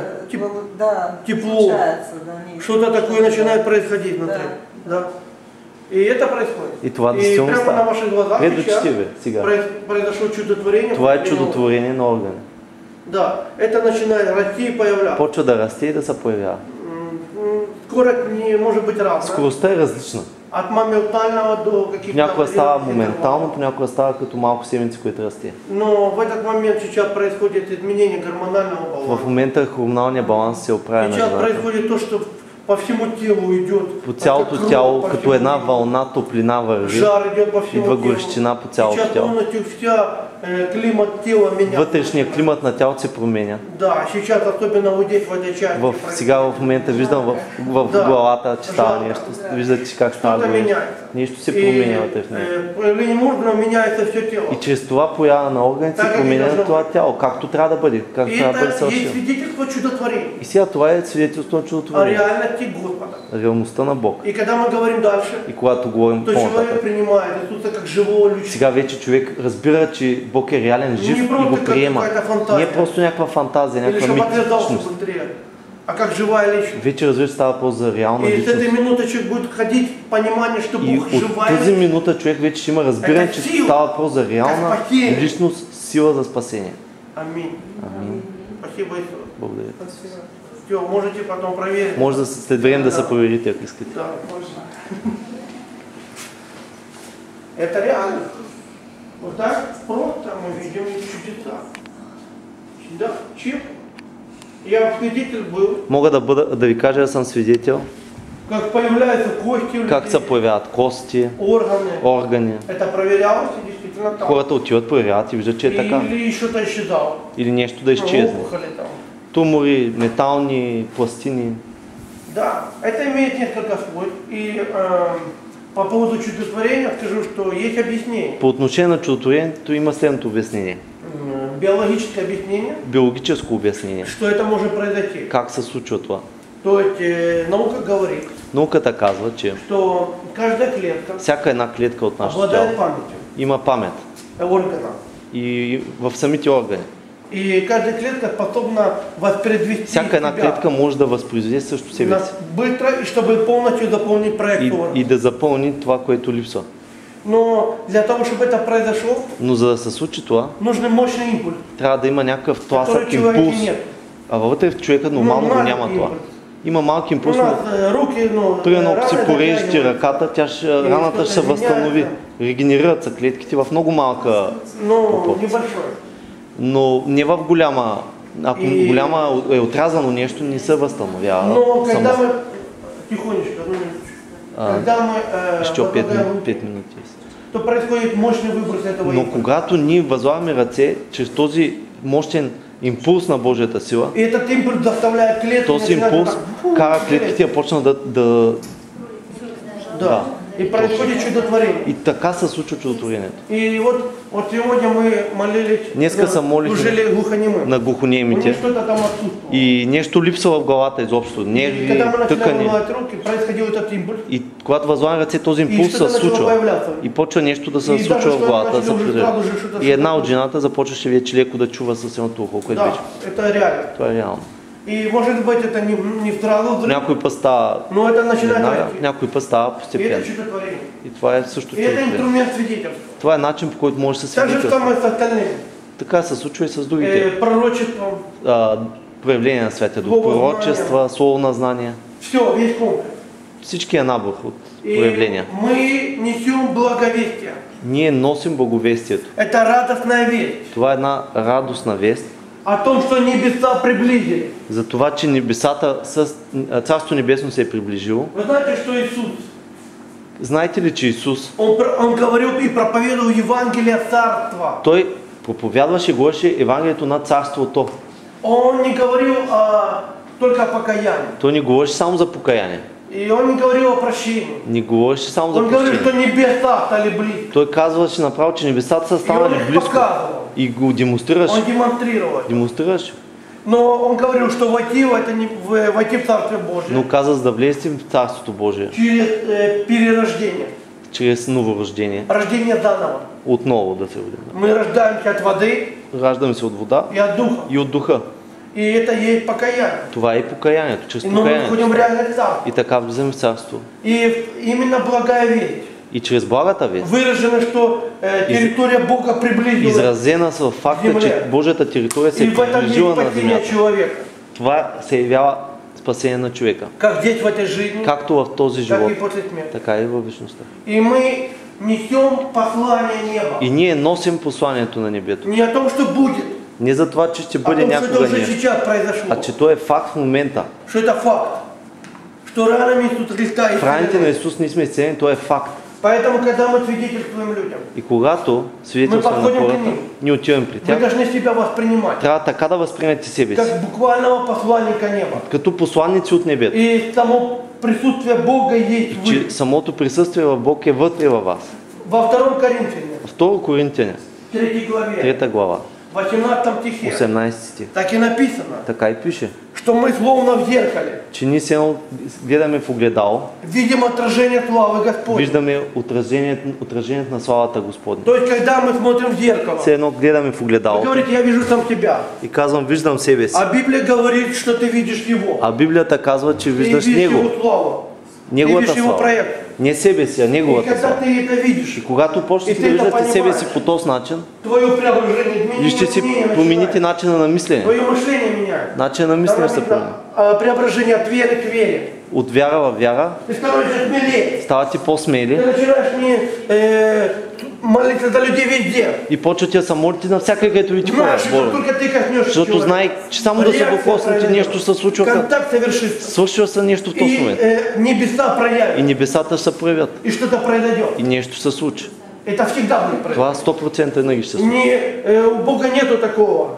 да, тепло, случается, да, не- что-то такое начинает происходить внутри. Да. Да. И это происходит. И това И действително прямо на става. ваших глазах Пред сейчас очите ви сега. произошло чудотворение. Това е чудотворение на органа. Да, это начинает расти и появляться. Почва да расте и да се появява. Скорость не может быть разная. Скоростта е различна. От моментального до каких-то... Понякога става определенных моментално, интервалов. понякога става като малко семенце, което расте. Но в этот момент сейчас происходит изменение гормонального В баланса. момента хормоналният баланс се оправя на Сейчас жената. происходит то, что по всему телу идет. По цялото это тяло, кровь, по като всему една телу. вълна топлина върви. Жар идет по всему Идва телу. горещина по цялото Сейчас тяло. полностью вся климат тела меняется. Вътрешният климат на тялото се променя. Да, сейчас особенно вот здесь, в этой части. Сега в момента виждам в Да. главата, че става Жарко. нещо. Виждате, че как става Что-то горещ. меняется. Нещо се променя вътре в нея. Появление мозга меняется все тело. И чрез това поява на органите се Така променя должно това тяло, както трябва да бъде, както И трябва да бъде это есть съвършено. свидетельство чудотворения. И сега това е свидетелство на О чудотворение, реальности Господа. реалността на Бог. И когда мы говорим дальше, И когато говорим то человек по-нататък, принимает Иисуса как живого личности. сега вече човек разбира, че Бог е реален, жив Не и просто го как приема. какая-то фантазия. Не е просто някаква фантазия, Или някаква чтобы отвязался митичност. внутри, а как живая личность. Вече разбира, че става въпрос за реална И с этой личност. минуты человек будет ходить в понимание, что И Бог от живая тази личность. минута човек вече ще има разбиране, че сила. става въпрос за реална Как спасение. личност, сила за спасение. Аминь. Амин. Спасибо, Иисус. Благодаря. Все, можете потом проверить. Може да след време да се проверите, ако искате. Да. Это реально. Вот так просто мы видим чудеса. Да, чем? Я свидетель был, Мога да ви кажа, да съм свидетел. Как появляются кости у людей, как се появяват кости, органи. Это проверялось и действительно так. Хората отиват, проверяват и виждат, че е така. Или что-то исчезало. Или нещо да изчезне. Опухоли там. Тумори, метални пластини. Да, это имеет несколько свойств. И по поводу чудотворения скажу, что есть объяснение. По отношение на чудотворението има следното обяснение. Биологическое объяснение, Биологическо обяснение. что это может произойти. Как се случва това? То есть наука говорит, Науката казва, че что каждая клетка всяка една клетка от нашето обладает тяло памятью има памет. Органа. И в самите органи. И каждая клетка способна воспроизвести Всяка една себя клетка може да възпроизведе също себе си. быстро, и чтобы полностью заполнить проект органа. И да запълни това, което липсва. Но для того, чтобы это произошло, Но за да се случи това, нужен мощный импульс, трябва да има някакъв который тласък, человека импулс. нет. А вътре в човека нормално го няма това. Има малък У импулс, нас но руки, примерно ако си раны порежеш ти затягивают. ръката, раната ще се възстанови. Регенерират се клетките в много малка Но пропорция. небольшой. Но не в голяма. Ако голяма е отрязано нещо, не се възстановява. Но когда само. мы, тихонечко, одну минуточку, когда мы Ще 5 возлагаем руки, минути. то происходит мощный выброс этого Но импульса. когато ние възлагаме ръце, чрез този мощен импулс на Божията сила, И этот импульс заставляет клетки този начинать импулс так, кара клетките да почнат да... Да. И происходит чудотворение. И така се случва чудотворението. И вот сегодня мы молились, Днеска се молихме служили глухонемым. На У них глухонемите что-то там отсутствовало. и нещо липсва в главата изобщо. И Нерви, когда мы начинали тъкани. возлагать руки, происходил этот импульс. И когато възлагаме ръце, този импулс что-то се начало случва. появляться. И почва нещо да И се даже случва в что главата, да начали се уже определя. сразу же что-то И една от шептать. жената започваше вече леко да чува със едното ухо, което Да, вече. это реально. Това е реално. И может быть это не сразу взрыв, Някой път става но это начинает веднага, расти. някой път става И это постепенно. чудотворение. И това е също И это чудотворение. инструмент свидетельства. Това е начин, по който може да се Так же свидетелства. самое с остальными. Така се случва и с другите Пророчеством. проявления на Святия Дух. Слово Пророчества, слово на знание. Все, весь комплекс. Всички е набор от И проявления. мы несем благовестие. Ние носим благовестието. Это радостная вест Това е една радостна вест о том, что небеса приблизили. за това, че небесата, Царство Небесно се е приближило. Вы знаете, что Иисус, Знаете ли, че Исус, Он говорил и проповедовал Евангелие Царства. Той проповядваше и говореше Евангелието на Царството. Он не говорил только о покаянии. Той не говореше само за покаяние. И он не говорил о прощении. Не говореше само за Он говорил, что прощение. небеса стали близко. Той казваше направо, че небесата са И он станали их близко. показывал. И го демонстрираше. Он демонстрировал. Демонстрираше. Но он говорил, что войти в Царствие Божие Но каза, за да влезем в Царството Божие, через перерождение, чрез новорождение, рождение заново. отново да се родим. Мы рождаемся от воды Раждаме се от вода и от духа. и от духа. И это есть покаяние. Това е и покаянието, чрез Но мы покаянието. входим в реальное царство. И така влизаме в Царство. И именно благая весть, И чрез благата вест, выражено, что территория Бога приблизилась. изразена с факта, че Божията територия се И е в этом есть приближила на спасение земята. человека. Това се явява спасение на човека. Как здесь в этой жизни, Както в този так живот, и после смерти. така и във вечността. И мы несем послание неба. И ние носим посланието на небето. Не о том, что будет, Не за това, че ще а о бъде том, что это някога уже нещо, сейчас произошло. а че то е факт в момента. Что это факт. Что ранами Иисуса Христа В раните на исцелены. Исус ние сме изцелени, то е факт. Поэтому, когда мы свидетельствуем людям, И когато свидетелстваме на подходим хората, к ним. ние отиваме при вы тях, должны себя воспринимать трябва така да възприемете себе си, как буквального посланника неба. като посланници от небето. И само присутствие Бога есть вы. Че самото присъствие в Бог е вътре във вас. Во 2 Коринфяне, 2 Коринтяне, 3 главе, 3 глава, 18 стихе, 18 стих. так и написано, Така и пише, что мы словно в зеркале че ние се гледаме в огледало, видим отражение славы Господней. виждаме отражението на славата Господня. То есть, когда мы смотрим в зеркало, Все едно гледаме в вы огледало говорите, я вижу сам себя. и казвам, виждам себе си. А Библия говорит, что ты видишь Его. А Библията казва, че Ты виждаш видишь Него, Его славу. Ты Неговата видишь Его слава. проект. Не себе си, а И Неговата когда слава. ты это видишь, И когато почнете И да ти да виждате себе понимаеш. си по този начин, твое преображение, вие ще си изменение промените начинается. начина на мислене. Твое мышление меняется. Начин на мислене ще се промени. Преображение от веры к вере. От вяра в вяра Ты становишься смелее. ставате Ты по-смели, начинаешь молиться за людей везде. И почвате да се молите навсякъде, където видите хора. Знаешь, что только ты коснешься Защото человека, знае, че само да се реакция докоснете, произойдет. нещо се случва. Контакт совершится. Свършва се нещо в този И момент. небеса И проявят. небесата ще се проявят. И что-то произойдет. И нещо се случи. Это всегда будет происходить. Това 100% винаги ще се случи. У Бога нету такого.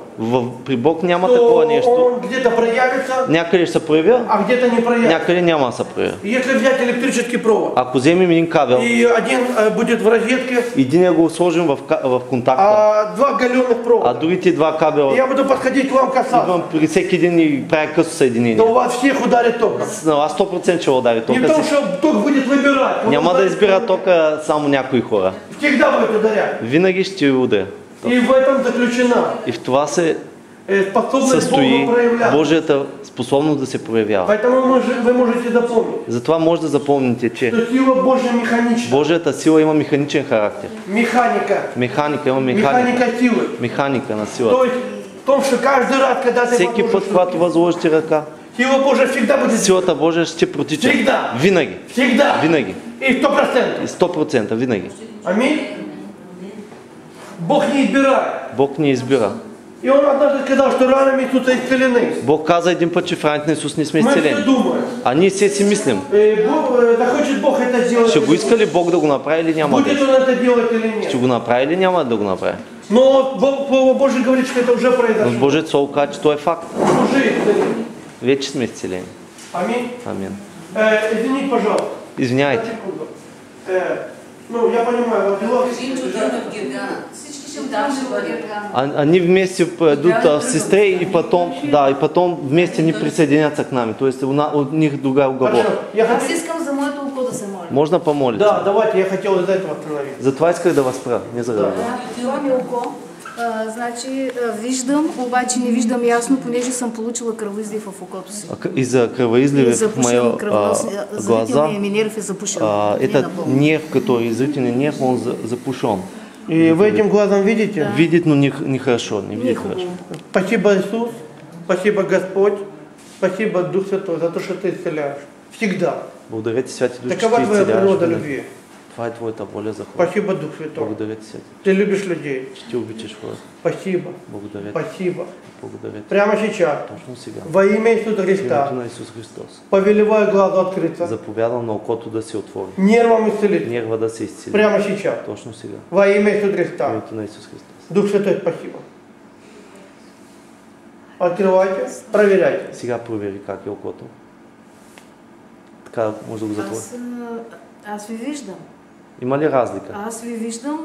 При Бог няма То такова нещо. Он где-то проявится, Някъде ще се проявя, а где-то не проявится. някъде няма да се проявя. Если взять электрический провод, Ако вземем един кабел, и один будет в розетке, един го сложим в контакта, а два галеных а провода, другите два кабела я буду подходить к вам касаться, идвам при всеки един и правя късо съединение. то у вас всех ударит током. Аз 100% ще удари Не тока. то, что ток будет выбирать. Он Няма да ударит избира током. тока само някои хора. Всегда будет ударять. Винаги ще ударя. И в этом заключена И в това се способность състои Бога проявляться. Божията способност да се проявява. Поэтому вы можете запомнить, Затова може да запомните, че что сила Божья механична. Божията сила има механичен характер. Механика. Механика има механика. Механика силы. Механика на силата. То есть в том, что каждый раз, когда ты Всеки возложишь път, когато руки, възложите ръка, сила Божья всегда будет. силата Божия ще протича. Всегда. Винаги. Всегда. Винаги. И 100%. И 100%. Винаги. Аминь. Бог не избирает. Бог не избира. И Он однажды сказал, что ранами Иисуса исцелены. Бог каза един път, че в раните на Исус не сме Мы все изцелени. думаем, А ние все си мислим, да хочет Бог это сделать. ще го иска ли Бог да го направи или няма да Будет иска? Он это делать или нет. Ще го направи или няма да го направи? Но Слово Божие говорит, что это уже Но произошло. Божието Слово казва, че то е факт. Уже исцеление. Вече сме изцелени. Аминь. Амин. Извините, пожалуйста. Извинявайте. Секунду. Ну, я понимаю, в делах... Всички ще бъдат. Они вместе идут с сестрой и потом вместе они присоединятся к нами. То есть у них другая уговор. Хорошо. Я Аз хотел... искам за моето око да се моля. Можно помолиться? Да, давайте, я хотел из-за этого остановиться. Затова исках да вас спра, не заради. Това ми око, значи виждам, обаче не виждам ясно, понеже съм получила кръвоизлив в окото си. Из-за кровоизливи в мои глаза, Зрителният ми нерв е запушен. этот нерв, который зрительный нерв, он запушен. И вы этим глазом видите? Видит, но нехорошо, не видит хорошо. Спасибо, Иисус. Спасибо, Господь. Спасибо, Дух Святой, за то, что ты исцеляешь. Всегда. Благодаря Ти, Святи Дух, че Такова Ти твоя природа исцеляешь. любви. Това е Твоята воля за хора. Спасибо, Дух Святой. Благодаря Ти, Святи, Ты любишь людей. че Ти обичаш хората. Спасибо. Благодаря Ти, Спасибо. благодаря Ти. Прямо сейчас, Точно сега. во имя Иисуса В Христа, името на Исус Христос. повелеваю глазу открыться, Заповядам на окото да се отвори. нервам исцелить. Нерва да се изцели. Прямо сейчас, Точно сега. во имя Иисуса В Христа. името на Исус Христос. Дух Святой, спасибо. Открывайте, проверяйте. Сега провери как е окото. Така може да го затвори. Аз ви виждам. Има ли разлика? Аз ви виждам.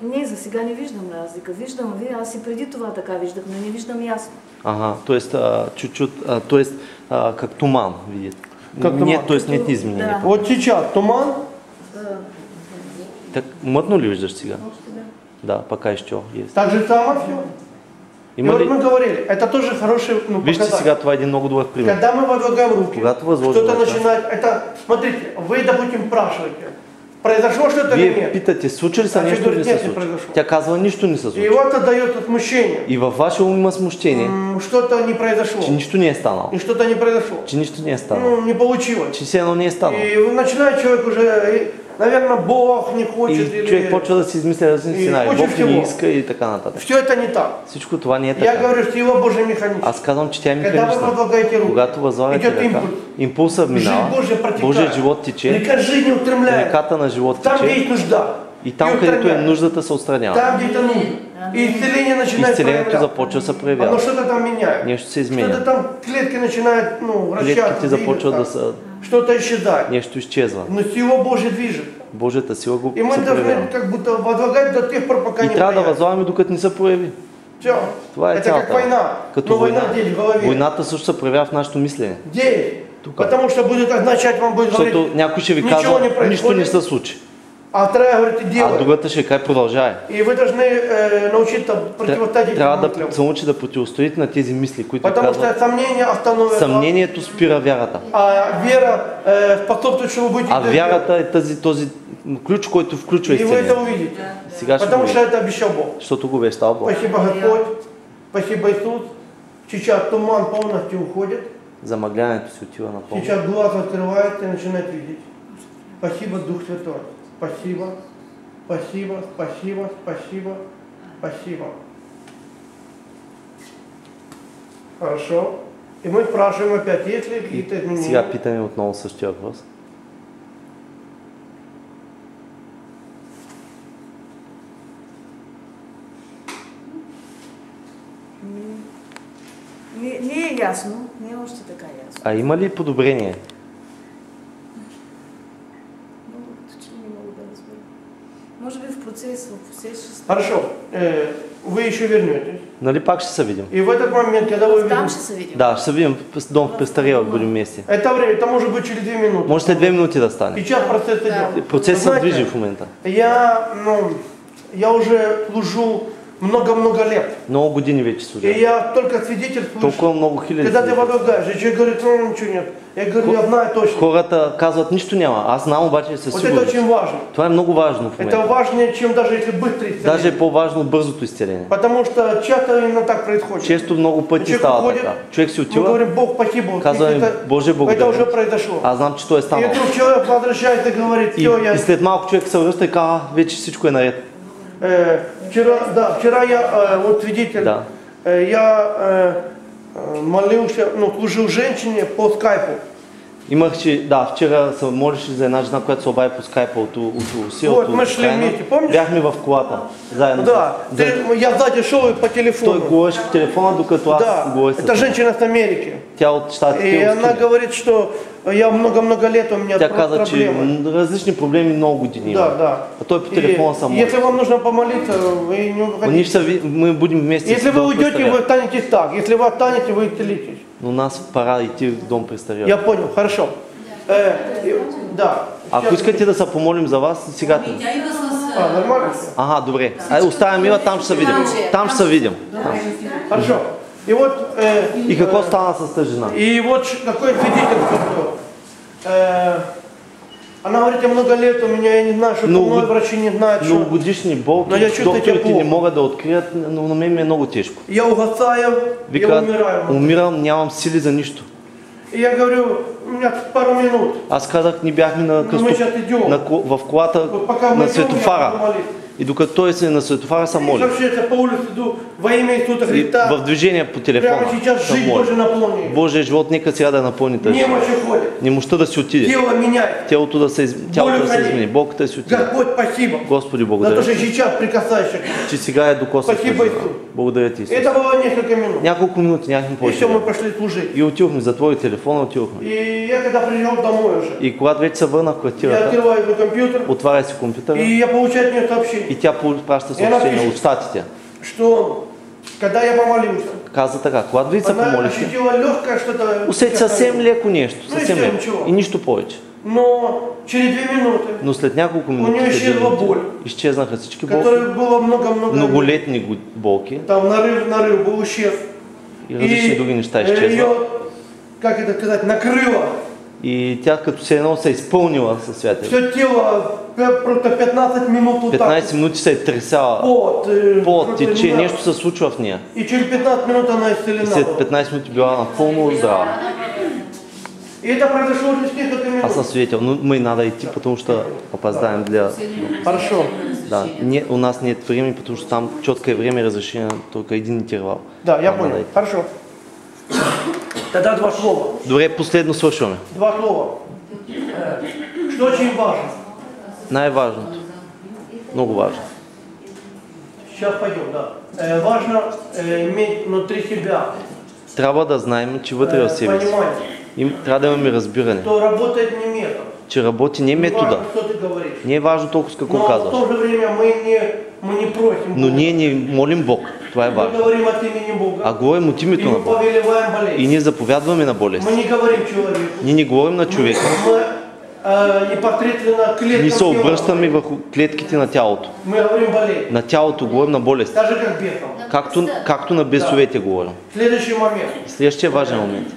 Не, за сега не виждам разлика. Виждам ви, аз и преди това така виждах, но не виждам ясно. Ага, то есть чуть-чуть, то есть как туман видит. Как Нет, туман. то есть нет изменений. Да. Вот сейчас туман, Так мътно ли виждаш сега? Да, пока еще есть. так же само все. И Има вот ли... мы говорили, это тоже хороший Вижте показатель. сега, това е един много добър пример. Когда мы возлагаем руки, Когато възложим что-то ръка, начинает, это, смотрите, вы, допустим, спрашиваете, произошло что-то или Вие нет? питате, случи ли се А че нещо или не говорите, се нет, не случи? произошло. Тя казва, нищо не се И случи. вот это дает смущение. И във ваше ум има смущение, Что-то не произошло. че нищо не е станало. И что-то не произошло. Че нищо не е станало. Ну, не получилось. Че все едно не е станало. И начинает человек уже, наверное, Бог не хочет. И човек почва да си измисля разни И сценарии. хоче Бог не всего. иска и така нататък. Все это не так. Всичко това не е Я така. говорю, сила Божия механическая. Аз казвам, че тя е Когда вы механична. возлагаете руки, Когато възлагате идет ръка, импульс. импулсът минава, Жизнь Божия протекает. Божият живот тече, Река жизни устремляет. реката на живот Там, где тече есть нужда. и там, И където е устраняет. нуждата, се отстранява. Там, где это нужно. И исцеление начинает Изцелението проявляться. започва да се Оно проявява. что-то там меняет. Нещо се Что-то изменя. там клетки начинают, вращаться. Клетките започват да двигаться. са... Что-то исчезает. Нещо изчезва. Но сила Божия движет. Божията сила го И мы се проявява. должны как будто возлагать до тех пор, пока И не трябва да проявится. възлагаме, докато не се прояви. Все. Това е Это как цялата. война. Като Но война война. здесь, в голове. Войната също се проявява в нашето мислене. Здесь. Тук. Потому что будет означать, вам будет Защото говорить, някой ще ви ничего казва, не происходит. нищо не се случи. а вторая говорит, А делай. другата ще каже, продължай. И вы должны научиться противостоять Трябва этим да мыслям. се научи да противостоите на тези мисли, които Потому казват. что сомнения остановят вас, Съмнението спира вярата. а вера способствует, что вы будете А делать. вярата е този ключ, който включва И вы это изцелението. увидите. Сега ще го Потому что видите, это обещал Бог. защото го обещал Бог. Спасибо, Господь. Спасибо, Иисус. Сейчас туман полностью уходит. Замъглянето си отива напълно. Сейчас глаз открывается и начинает видеть. Спасибо, Дух Святой. Спасибо. Спасибо, спасибо, спасибо, спасибо. Хорошо. И мы спрашиваем опять, есть ли какие-то изменения? Сега питаме отново същия въпрос. Не е ясно, не е още така ясно. А има ли подобрение? Много като че не мога да разбера. Може би в процес, в усещане. Хорошо. Вы еще вернетесь. Нали пак ще се видим? И в этот момент, когда вы Там видите... ще се видим. Да, ще се видим в дом в престарелък, будем вместе. Это время, это может быть через 2 минуты. Може след 2 минути да стане. Сейчас процесс идет. Процесът се Знаете, движи в момента. Я уже служу много-много лет. Много години вече И служа. я только свидетельствую, Толкова много хиляди. когда ты возлагаешь, и человек говорит, ну ничего нет. Я говорю, я знаю точно. Хората казват, нищо няма. Аз знам обаче със Вот это сигурност. очень важно. Това е много важно в Это момента. важнее, чем даже если быстрый исцеление. Даже е по-важно от бързото изцеление. Потому что часто именно так происходит. Често много пъти Човек става уходит, така. Човек си Мы отива, говорим, Бог спасибо. казва им, Боже Это благодаря. уже произошло. Аз знам, че то е И станало. вдруг человек возвращается и говорит, И, все, я... и след малко човек се връща и казва, вече всичко е наред. Вчера я, вот свидетель, Да. я молился, служил женщине по скайпу. Имах, че, да, вчера се молиш за една жена, която се обади по скайпа от Русия, Вот, от мы шли Украина. вместе, помнишь? Бяхме в колата, заедно. Да, За- я сзади шел и по Той телефону. говореше по телефона, докато аз Да, говорих с это нея. женщина с Америки. Тя от щатите И е она от говорит, что я много-много лет у меня Тя каза, че проблемы. различни проблеми много години има. Да, да. А той по телефона само. Если вам нужно помолиться, вы не Ние уходите. ще мы будем вместе. Если в вы дом уйдете, престарелых. вы останетесь так. Если вы останетесь, вы исцелитесь. Но нас пора идти в дом престарелых. Я понял, хорошо. Да. Ако искате да се помолим за вас, сега. Тя идва с... Нормально? Ага, добре. Оставям Мила, там ще се видим. Там ще се видим. Хорошо. И вот... И какво стана с тази жена? И вот какое свидетельство было. Она говорит, я много лет у меня, я не знаю, что Много- мной врачи не знают, что... Многогодишни болки, Но я чувствую докторите тя не плохо. могат да открият, но на мен ми е много тежко. Я угасаю, я Вика, умираю. умирам, нямам сили за нищо. И я говорю, у меня пару минут. Аз казах, ни бяхме на Но мы сейчас идем. в колата Вот пока мы на идем, я буду светофара. молиться. И докато той се на светофара се моли. Вообще, я по улице иду во имя Иисуса И Христа. в движение по телефона. Прямо сейчас се жизнь моли. Божия наполни. Божия живот нека сега да напълни тази. Немощь уходит. Немощта да си отиде. Тело меняет. Тялото да се измени. Болката да си отиде. Господь, спасибо. Господи, За то, благодаря, что сейчас прикасаешься. че сега е докосваш. Спасибо, Исус. Благодаря ти, Исус. Это было несколько минут. Няколко минути нямахме И повече. все, мы пошли служить. И отидохме, затвори телефона, отидохме. И я когда приезжал домой уже, И когато вече се върнах в я квартирата, открываю свой компьютер, отваря си компютъра и я получаю от нее сообщение, и тя праща съобщение от щатите. что когда я помолился, Каза така, когато ви се она помолихте, ощутила легкое что-то. усети съвсем леко нещо, Ну и съвсем все, леко. ничего. И нищо повече. Но через 2 минуты, Но след няколко минути нея след изчезла минути, боль. изчезнаха всички болки, которое было много-много лет. многолетни болки Там нарыв был исчез. и различни други неща ее, изчезват. как это сказать, накрыло. И тя като се едно се изпълнила със святия. Все тело просто 15 минут вот так. 15 минути се е тресяла, Пот, пот, просто тече, да. нещо се случва в нея. И через 15 минут она И исцелена. след была. 15 минути била напълно здрава. И это произошло через несколько минут. Аз съм свидетел, но мы надо идти, потому что опоздаем для... Хорошо. Да, у нас нет времени, потому что там четкое время разрешено только един интервал. Да, я Там понял. надо идти. Хорошо. Тогда 2 слова. Добре, последно свършваме. 2 слова. Что очень важно. Най-важното. Много важно. Сейчас пойдем, да. Важно иметь внутри себя Трябва да знаем, че вътре в себе си. понимание, Трябва да имаме разбиране, что работает не метод. че работи не Не метода. важно, что ты говоришь. Не е важно толкова с какво Но в казваш. то же время мы не просим Но Бога. ние не молим Бог. Това е Мы важно. говорим от имени Бога. А говорим от И името на мы Бога. повелеваем И болезнь. ние заповядваме на болест. Мы не говорим человеку. Ние не говорим на човека. Мы непосредствено клеткам Ние се тела. обръщаме върху клетките на тялото. Мы говорим болезнь. На тялото говорим на болест. Так же как бесом. Както на бесовете говорим. Следующий момент. Следващия важен момент.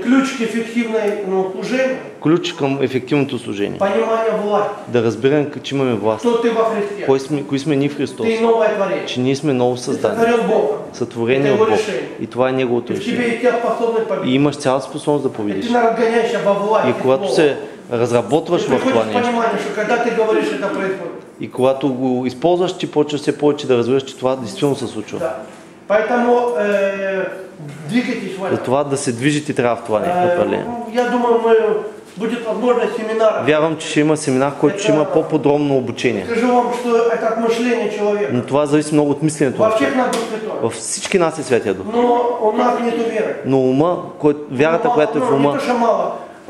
Ключ к эффективному служению. Ключ към ефективното служение. Понимание власти. Да разберем, че имаме власт. Что ты во Христе. Кои сме ние в Христос. Ты новое творение. Че ние сме ново Ты създание. сотворен Богом. Сътворение Это от его Бог. решение. И това е Неговото И в тебе решение. есть вся способность И победить. имаш цяла способност да И победиш. ты разгоняешься во власти. И когато слова. се разработваш в това нещо. Понимание, что когда ты говоришь, это происходит. И когато го използваш, ти почваш все повече да разбираш, че това действително се случва. Да. Поэтому двигайтесь в этом. За това да се движи ти трябва в това направление. Я думаю, будет возможность семинара. Вярвам, че ще има семинар, който ще има по-подробно обучение. Скажу вам, что это от мышления человека. Но това зависи много от мисленето. Во всех нас Дух Святой. Във всички нас е Святия Дух. Но у нас нету веры. Но ума, вярата, която е в Не ума, то, что мало.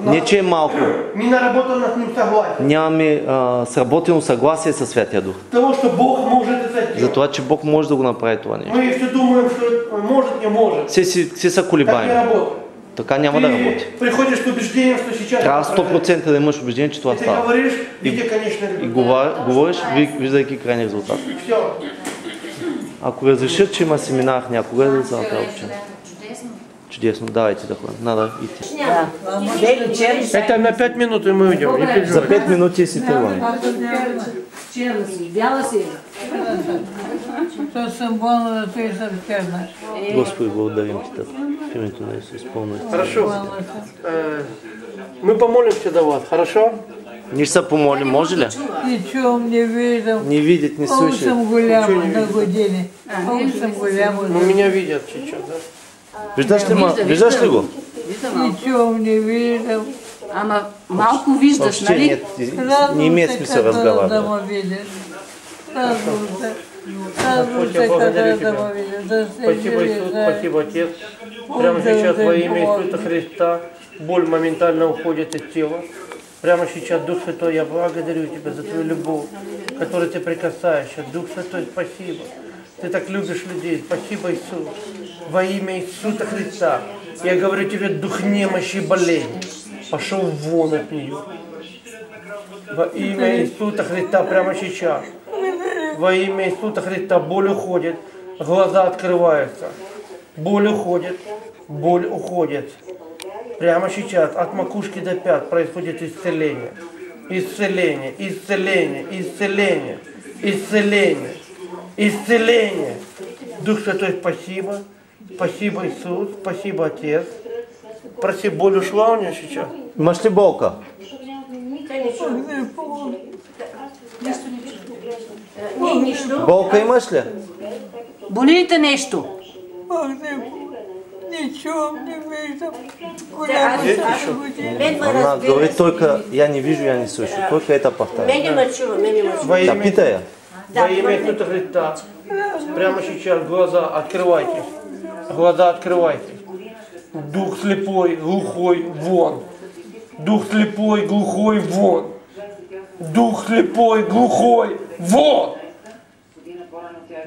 не че е малко. Не наработано с ним согласие. Нямаме сработено съгласие със Святия Дух. Того, что Бог может это сделать. За това, че Бог може да го направи това нещо. Мы все думаем, что может, не может. Все са Так не колебаеми. работает. Така няма да работи. Ты приходишь с убеждением, что сейчас... Трябва это произойдет. 100% да имаш убеждение, че това И ты става. говоришь, видя конечный И результат. говориш, виждайки крайния резултат. Все. Ако разрешат, че има семинар някога, да се направи. Чудесно. Чудесно, давайте да ходим. Надо идти. Это на 5 минут и мы уйдем. Не За 5 минути си тръгваме. Черна си, бяла си. То съм болна, да той съм черна. Господи, благодарим ти Тата. В името на Исус, пълно е. Хорошо. Мы помолимся за вас, хорошо? Ние ще се помолим, може ли? Не чувам, не виждам. Не видят, не Много слушат. съм голяма на години. Много съм голяма. Ну, меня видят сейчас, да? Виждаш ли го? Не чувам, не виждам. Ама малко виждаш, Въобще нали? нет, не имеет смисъл Да разговаривать. ме видят. Радвам се. Радвам се, когда да ме видят. Да се Спасибо, Иисус, спасибо, Отец. Прямо сейчас во имя Иисуса Христа боль моментально уходит из тела. Прямо сейчас, Дух Святой, я благодарю Тебя за Твою любовь, которой Ты прикасаешься. Дух Святой, спасибо. Ты так любишь людей. Спасибо, Иисус. Во имя Иисуса Христа я говорю Тебе, дух немощи и болезни, пошел вон от нее. Во имя Иисуса Христа прямо сейчас. Во имя Иисуса Христа боль уходит, глаза открываются. Боль уходит. Прямо сейчас от макушки до пят происходит исцеление. Исцеление, исцеление, исцеление, исцеление, исцеление. Дух Святой, спасибо. Спасибо, Иисус. Спасибо, Отец. Проси, боль ушла у нее сейчас? Имаш ли болка? Болка имаш ли? Болите нещо? Не чувам, не виждам. Голяма съм на години. Она говорит только, я не вижу, я не слышу. Только это повторяю. Во Да, имя, питай я. во имя Иисуса Христа. Прямо сейчас глаза открывайтесь. Глаза открывайтесь. Дух слепой, глухой, вон. Дух слепой, глухой, вон. Дух слепой, глухой, вон.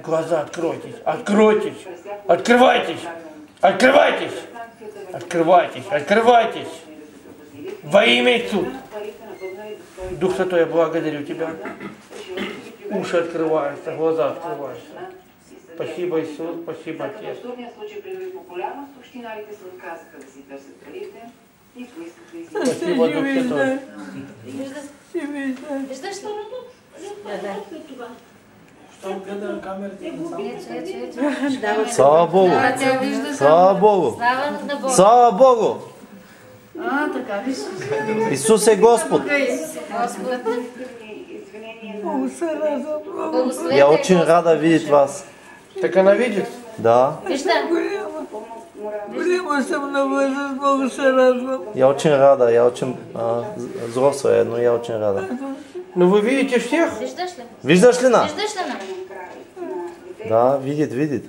Глаза откройтесь, откройтесь, открывайтесь, открывайтесь, открывайтесь, открывайтесь. Во имя Иисуса. Дух Святой, я благодарю Тебя. Уши открываются, глаза открываются. Спасибо, Иисус, спасибо, Отец. Спасибо, Дух Святой. Виждаш ли? Слава Богу! Тя вижда. Слава Богу! Слава на Бога. Слава Богу! Така, виж. Исус е Господ! Господи, Много се радвам. благословен Я е очень Господ. рада видеть вас. Так она видит? Да. Вижда. Голяма съм на възраст, много се радвам. Я очень рада, я очень взрослая, но я очень рада. Ну вы видите всех? Виждаш ли? Виждаш ли нас? Виждаш ли? Да, видит, видит.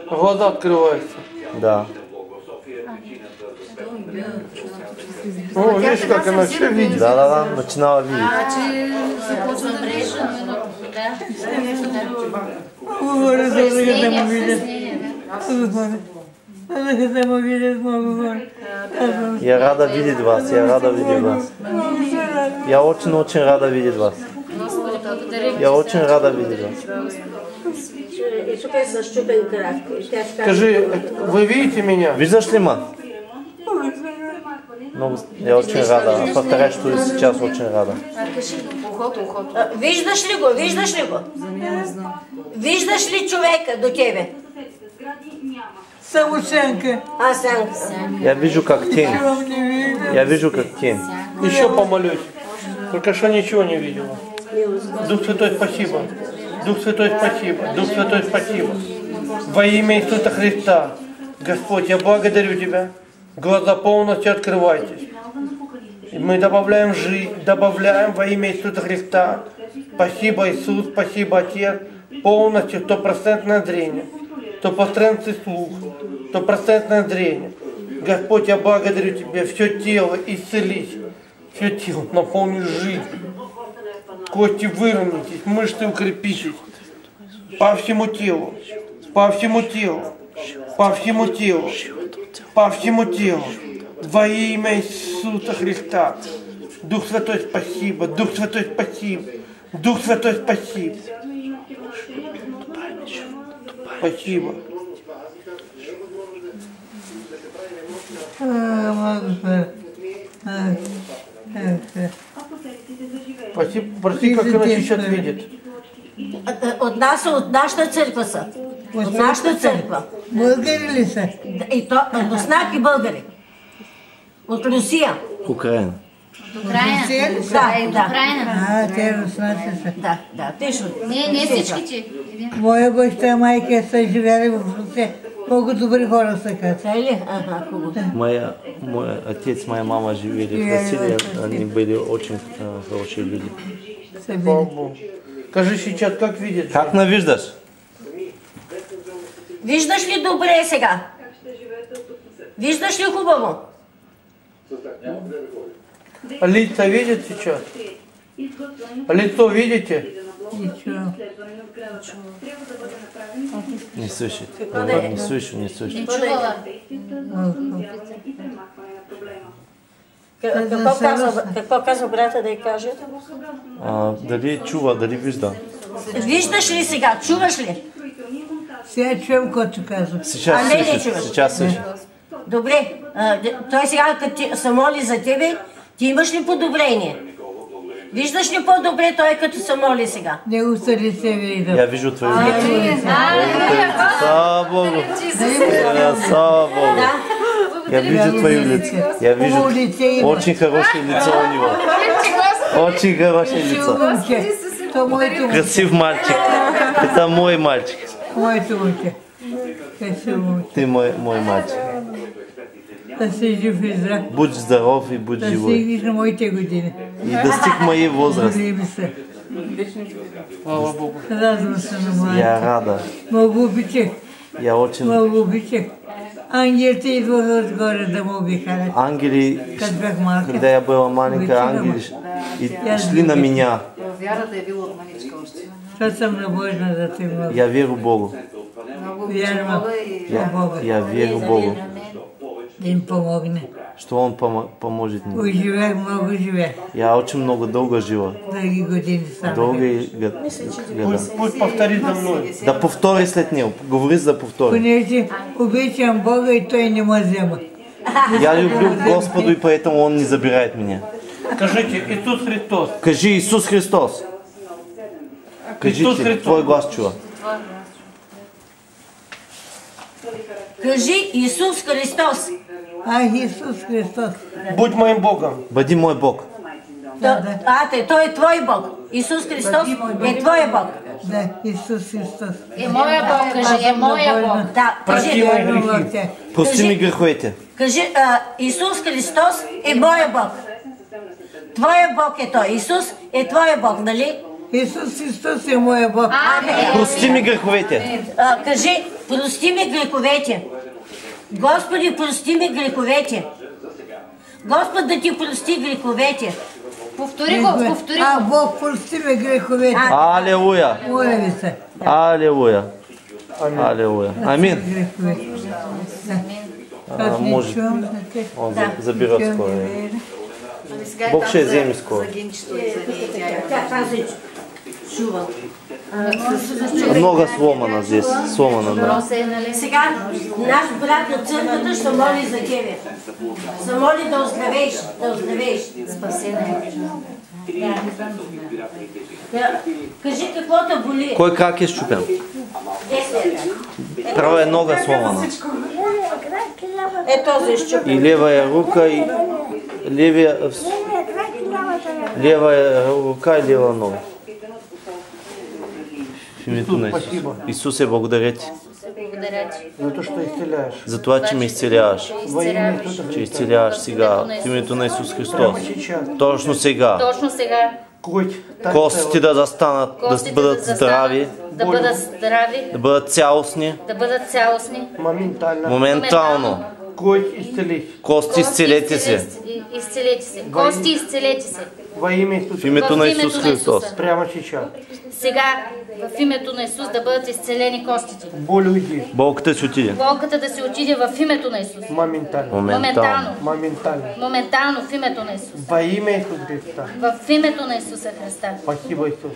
Глаза открываются. Да. О, видишь, как она все видит. Да, да, да, начинала видеть. Значи започва да вижда. Ближа минута. Да. Много хора са да ме Съснение, видят. съснение, да. Да ме видят много хора. Я рада видеть вас, я рада видеть вас. Много се радвам. Я очень рада видеть вас. Господи, благодарим Я Ти. очень рада видеть вас. И тук е с щупен крак. И тя казва, Скажи, вы видите меня? Виждаш ли ма? Много, я очень рада. Повторяю, что и сейчас очень рада. Кажи, ухото. виждаш ли го? Виждаш ли го? Виждаш ли човека до тебе? Само сянка. Аз сянка. Я вижу как тень. Чувам, не виждам. Я вижу как тень. Еще помолюсь. Только что ничего не видела. Дух Святой, спасибо. Дух Святой, спасибо. Дух Святой, спасибо. Во имя Иисуса Христа. Господь, я благодарю Тебя. Глаза полностью открывайтесь. Мы добавляем жизнь, добавляем во имя Иисуса Христа. Спасибо, Иисус, спасибо, Отец. Полностью 100% зрение. 100% слух. 100% зрение. Господь, я благодарю Тебя. Все тело исцелись. Все тело наполни жизнь. Кости выровняйтесь, мышцы укрепитесь. По всему телу. По всему телу. По всему телу. По всему телу. Во имя Иисуса Христа. Дух Святой, спасибо. Дух Святой, спасибо. Дух Святой, спасибо. Спасибо. Спасибо. Прости, как она сейчас видит. От нас, от нашата църква са. От нашата църква. Българи ли са? И то, руснаки българи. От Русия. Украина. Украина. Да. А, те руснаци са. Да, тъжно. Не всичките. Моя баща, майка са живяли в Русия. Много добри хора са казали. Нали? Ага, хубаво. Мой отец, моя мама живели в России, они были очень хорошие люди. Слава Богу. Скажи сейчас, как видит? Как навиждаш? Виждаш ли добре сега? Виждаш ли хубаво? Лица видит сейчас? Лицо видите? Ничего. Не слышит. Не слышу. Не чувала. Какво казва брата да й каже? Дали чува, дали вижда? Виждаш ли сега? Чуваш ли? Сега чуем, който казва. Сейчас слышит. Добре. Той сега, като се моли за тебе, ти имаш ли подобрение? Виждаш ли по-добре той, като се моли сега? Него са лице виждам. Я вижу твое лице. Слава Богу. Слава Богу. Я вижу твое лицо. Я вижу очень хорошее лицо у него. Очень хорошее лицо. Красив мальчик. Это мой мальчик. Моето момче. Ты мой мальчик. Да си жив и здрав. Будь здоров и будь Да живой. стигнеш на моите години. И достиг моей возраст. Любим се. Слава Богу. Радвам се на моята. Я рада. Много обичах. Я очень... Много обичах. Ангелите идваха отгоре да му обикалят. Ангели, Като бях малка. когда я была маленькая, ангели шли на меня. Вярата е била от маничка още. Защото съм набожна за те много. Я верю Богу. Много Вярвам в Бога. Я верю Богу, Да им помогне. что Он поможет мне. Оживях, много живях. Я очень много долго жила. Дълги години са. Долгие года. Пусть повторит за мной. Да повтори след него. Говори за повтори. Понеже обичам Бога и Той не ме взема. Я люблю Господу, и поэтому Он не забирает меня. Скажите, Иисус Христос. Кажи Иисус Христос. Кажите, твой глас чува. Кажи Исус Христос. Исус Христос. Будь моим Богом. Бъди мой Бог. Той е твой Бог. Исус Христос е твой Бог. Да, Исус Христос. Е моя Бог, кажи, е моя Бог. Да, кажи. Прости ми греховете. Кажи, Исус Христос е моя Бог. Твоя Бог е Той. Исус е твоя Бог, нали? Исус Христос е моя Бог. Прости ми греховете. Кажи, прости ми греховете. Господи, прости ми греховете. Господ да ти прости греховете. Повтори го, повтори го. Бог, прости ми греховете. Алелуя. Моля ви се. Алелуя. Алелуя. Амин. Може. Он заберет скоро. Бог ще вземе скоро. Тя каза, чувам. Много сломано здесь. Сломано. Сега наш брат от църквата ще моли за тебе. Ще моли да оздравееш, да оздравееш. Спасение. Кажи какво те боли. Кой крак е щупен? Права е нога сломана. Е този е щупен. И левая рука, и левия Лева рука и лева нога. В името на Исус. Спасибо. Исусе, благодаря ти. Благодаря ти. За то, что исцеляешь. За това, че ме изцеляваш. Во имя Иисуса Че Христа. изцеляваш сега. В името на Исус Христос. Сейчас. Точно сега. Точно сега Костите да застанат, да костите бъдат здрави, да бъдат здрави, да бъдат цялостни. да бъдат цялостни. Моментально. Моментално. Кость исцелись. Кости, изцелете се. Изцелете се. Кости, изцелете се. Во имя Иисуса. В името на Исус името на Христос. Исуса. Прямо сейчас. Сега в името на Исус да бъдат изцелени костите. Боль уйди. Болката си отиде. Болката да се отиде в името на Исус. Моментально. Моментално. Моментально. Моментално в името на Исус. Во имя Иисуса Христа. В името на Исуса Христа. Спасибо, Иисус.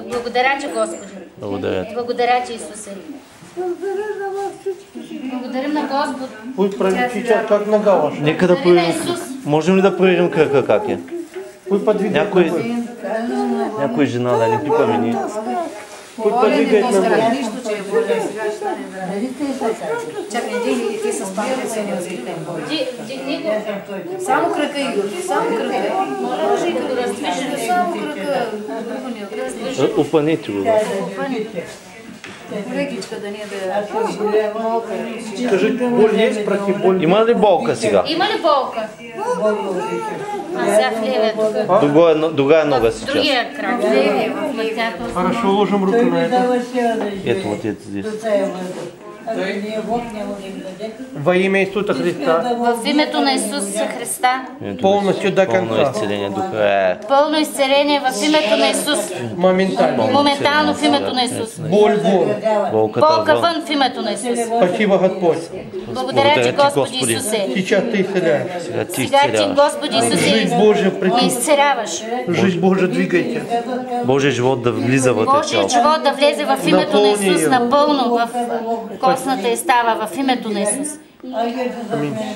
Благодаря ти, Господи. Благодаря ти. Благодаря ти, Исусе. Благодарим на Господ. Пусть проверим сейчас, как нога ваша. Нека да проверим. Можем ли да проверим крака как е? Пусть подвигает Някой, ногой. някой жена да не пипаме ние. Пусть подвигает ногой. Нищо, че е болен. Сега ще стане време. Чакай, иди ти с памперса не развитен бой. Дигни го. Само крака, Игор. Само крака. Може и като раздвижи. Само крака. Друго не раздвижи. Опънете го. Да. Регичка да ни е малка. Скажите, боль есть, против боль? Има ли болка сега? Има ли болка? А сега в левия тук. Другая нога сейчас. Другия крак. В левия. Хорошо, ложим руку на это. Ето вот это здесь. Во имя Иисуса Христа. В името на Исуса Христа. Полностью до Пълно конца. изцеление до края. Пълно изцеление в името на Исус. Моментально. Моментално в името на Исус. Боль вон. Болката Болка вън. вън в името на Исус. Спасибо, Господь. Благодаря ти, Господи Господи. Исусе. Сейчас ты исцеляешь. Сега ти Сега ти, изцеляваш. Господи Исусе, Жизнь Божия ни прикрепи. изцеляваш. Жизнь Божия двигайте. Божия живот да влиза вътре в Божият тялото. живот да влезе в името на Напълни Исус я. напълно в костната и става в името на Исус.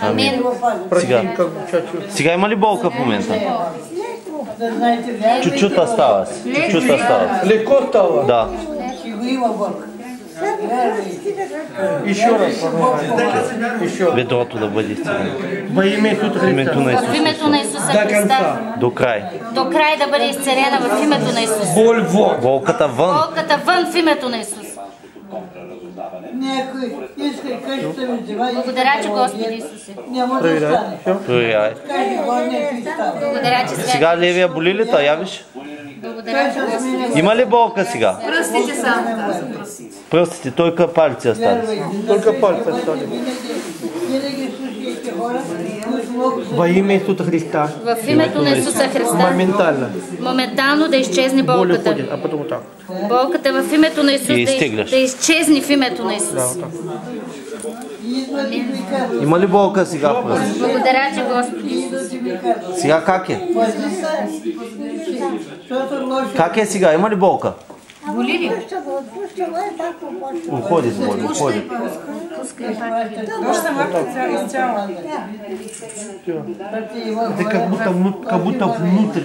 Амин. Прости, Сега. как чачу. Сега има ли болка в момента? Чуть-чуть осталось. Чуть-чуть осталось. Легко стало? Да. Еще раз помогай. Еще раз. Бедрото да бъде изцелено. Во имя Иисуса В името на Христа. В Исус. името на Исуса До Христа. конца. До край. До край да бъде изцелена в името на Исус. Боль вон. Болката вън. Болката вън в името на Исус. Някой иска къщата ми взема и Благодаря ти, Господи Исусе. няма да Проверяй. остане. Все. Проверяй. Кажи го, не ти става. Благодаря ти, святи. Сега левия боли ли та, явиш? Благодаря ти, Господи. Има ли болка сега? Пръстите само, казвам, пръстите. Пръстите, той палци остали. Только пальцы остались. Винаги слушайте хора, които могат Во имя Иисуса Христа. В името на Исуса Христа. Моментально. Моментално да изчезне Боль болката. уходит, а потом вот так. Болката в името на Исус И изтегляш. да изчезне в името на Исус. идват и ми казват. Има ли болка сега в пръстите? Благодаря ти, Господи Исус. Идват и ми казват. Сега как е? Пази се, защото лошо. Как е сега? Има ли болка? Боли ли? Уходи с боли, уходи. Ты как будто внутрь.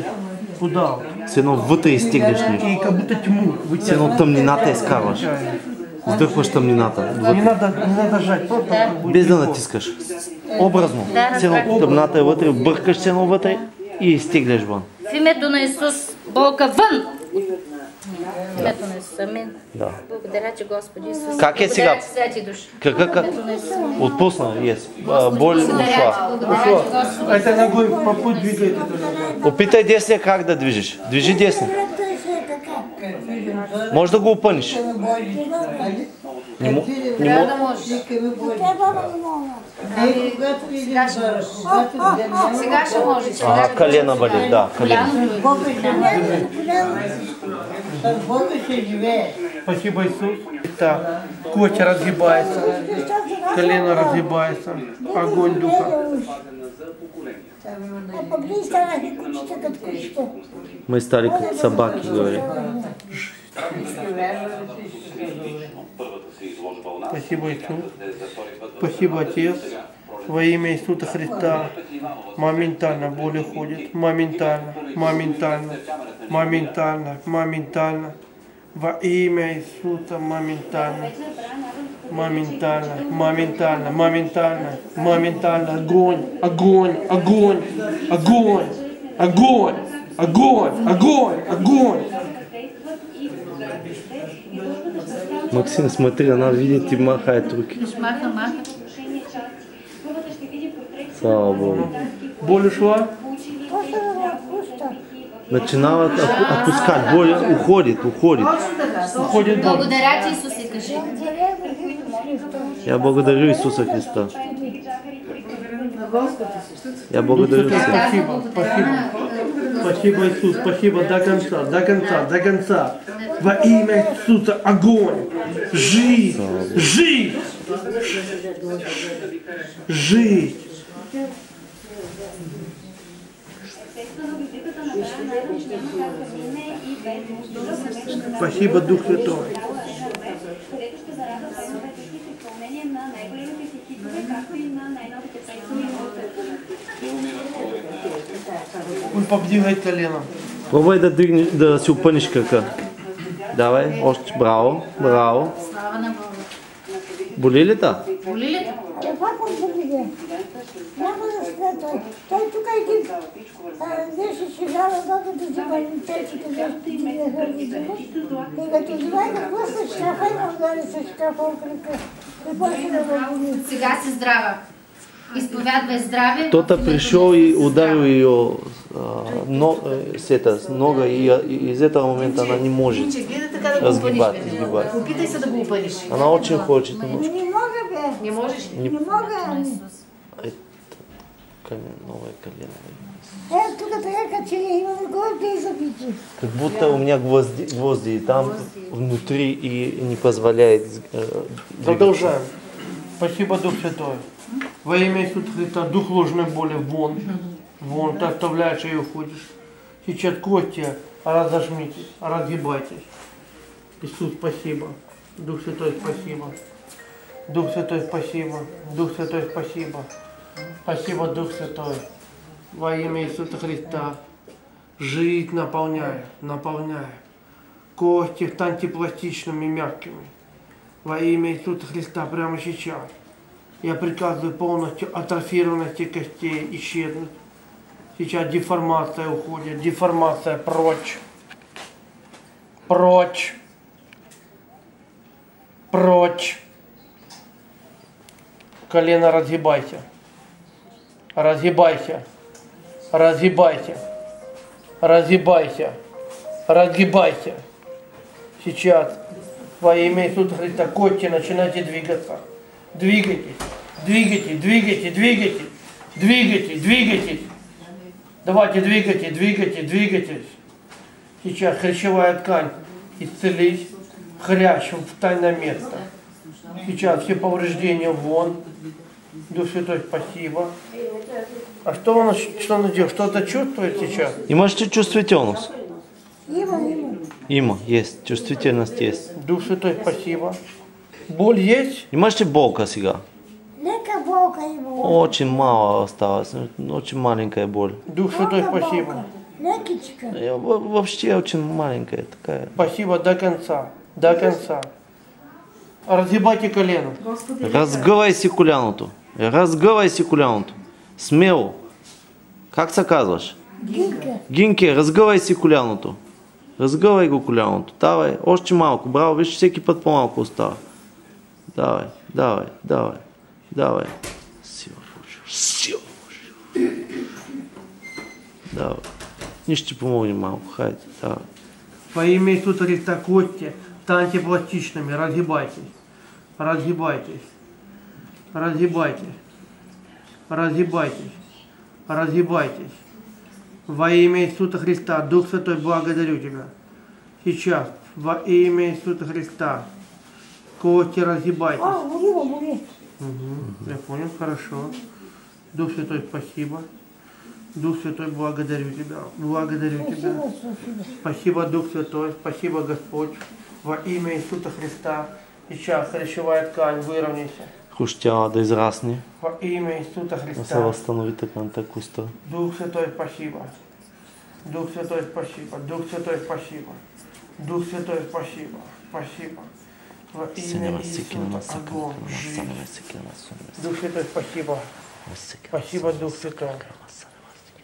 Туда. С едно вътре изтегляш нещо. И как будто тьму С едно тъмнината изкарваш. Сдъхваш тъмнината. Не надо жать, просто будет Без да легко. натискаш. Образно. Да, С едно тъмната е вътре, бъркаш се едно вътре и изтегляш вън. В името на Исус, болка вън! В името на Исус, амин. Да. Благодаря ти, Господи Исус. Как е сега? Благодаря ти, святи душ. Какъв? Отпусна, ес. Боль Благодаря ти, ушла. благодаря ти, Господи. Это ногой по путь двигает это ногой. Опитай десния крак да движиш. Движи десния. Може да го опъниш. Трябва да можеш. Сега ще можеш. Колена болит, да, колено. Бога ще живее. Спасибо, Иисус. Так, кость разгибается, колено разгибается, огонь духа. Мы стали как собаки, говори. Спасибо, Иисус. Спасибо, Отец. Во имя Иисуса Христа моментально боль уходит. Моментально, моментально, моментально, моментально. Во имя Иисуса моментально. Моментально, моментально, моментально, моментально. Огонь, огонь, огонь, огонь, огонь. Огонь, огонь, огонь. Максим, смотри, она видит и махает руки. Маха, маха. Слава Богу. Боль ушла? Начинала отпускать, боль уходит. Уходит боль. Благодаря ти, Исусе, кажи. Я благодарю Иисуса Христа. Я благодарю Тебя. Спасибо, спасибо. Спасибо, Иисус, спасибо до конца, до конца, до конца. Во имя Иисуса огонь, жизнь, жизнь, жизнь. Спасибо, Дух Святой. Повдигай колено. Пробвай да си опънеш крака. Давай, още. Браво, браво. Слава на Бога. Боли ли та? Боли ли? Папа боли. Няма да спре. Той тук беше шегава докато взима лицето, и като взима да пусна шкафа и му удари с шкафа в крака. И после да го боли. Сега си здрава. Изповядвай здраве. Тота пришел и ударил ее с нога и из этого момента она не может разгибать. Опитай се да го опъниш. Она очень хочет. Не мога, бе. Не можеш? Не мога. Новое колено. Тук така, че имаме гвозди и забити. Как будто у меня гвозди там внутри и не позволяет. Продолжаем. Спасибо, Дух Святой. Во имя Иисуса Христа, дух ложной боли вон. Вон, ты оставляешь и уходишь. Сейчас кости разожмитесь, разгибайтесь. Иисус, спасибо. Дух Святой, спасибо. Дух Святой, спасибо. Дух Святой, спасибо. Спасибо, Дух Святой. Во имя Иисуса Христа. Жизнь наполняй, наполняй. Кости станьте пластичными, мягкими. Во имя Иисуса Христа прямо сейчас. Я приказываю полностью атрофированности костей исчезнуть. Сейчас деформация уходит. Деформация прочь. Прочь. Прочь. Колено разгибайся. Разгибайся. Разгибайся. Разгибайся. Разгибайся. Сейчас во имя Иисуса Христа кости начинайте двигаться. Двигайтесь. Двигайтесь, двигайтесь, двигайтесь. Двигайтесь, двигайтесь. Давайте двигайтесь, двигайтесь, двигайтесь. Сейчас хрящевая ткань исцелись. Хрящ встань на место. Сейчас все повреждения вон. Дух Святой, спасибо. А что он делает? Что-то чувствует сейчас? И можете чувствительность? Има. Есть. Чувствительность есть. Дух Святой, спасибо. Боль есть? И можете болка сега? Лека болка има. Очень мало осталось. Очень маленькая боль. Дух Святой, спасибо. Лекичка. Вообще очень маленькая такая. Спасибо до конца. До конца. Разгибайте колено. Разгъвай коляното. Разгъвай коляното. Смело. Как се казваш? Гинка. Гинке, разгъвай коляното. Разгъвай го коляното. Давай, още малко. Браво, виж, всеки път по-малко остава. Давай, давай, давай, давай. Сила Божия, сила Божия. Давай. Ние ще помогнем малко, хайде, давай. Во имя Иисуса Христа кости станьте пластичными, разгибайтесь. Разгибайтесь. Разгибайтесь. Разгибайтесь. Разгибайтесь. Во имя Иисуса Христа, Дух Святой, благодарю Тебя. Сейчас, во имя Иисуса Христа, кости разгибайтесь. Боли. Я понял, хорошо. Дух Святой, спасибо. Дух Святой, благодарю Тебя. Благодарю Тебя. Спасибо, Дух Святой. Спасибо, Господь. Во имя Иисуса Христа. Сейчас хрящевая ткань, выровняйся. Хрущава да израсне. Во имя Иисуса Христа. Да се възстанови тъканта коста. Дух Святой, спасибо. Дух Святой, спасибо. Дух Святой, спасибо. Дух Святой, спасибо. Спасибо. Во имя Иисуса, огонь, жизнь. Дух Святой, спасибо. Спасибо, Дух Святой.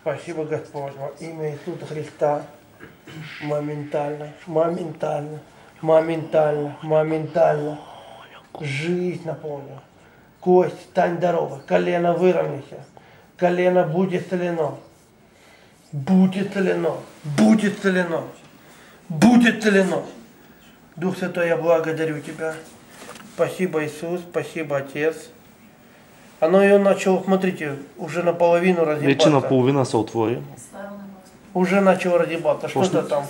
Спасибо, Господь, во имя Иисуса Христа. Моментально, моментально, моментально, моментально. Жизнь наполнила. Кость, стань здорова. Колено выровняйся. Колено будет исцелено. Будет исцелено. Будет исцелено. Будет исцелено. Дух Святой, я благодарю Тебя. Спасибо, Иисус. Спасибо, Отец. Оно ее начало, смотрите, уже наполовину разъебаться. Вече наполовина се отвори. Уже начало разъебаться. Что-то там.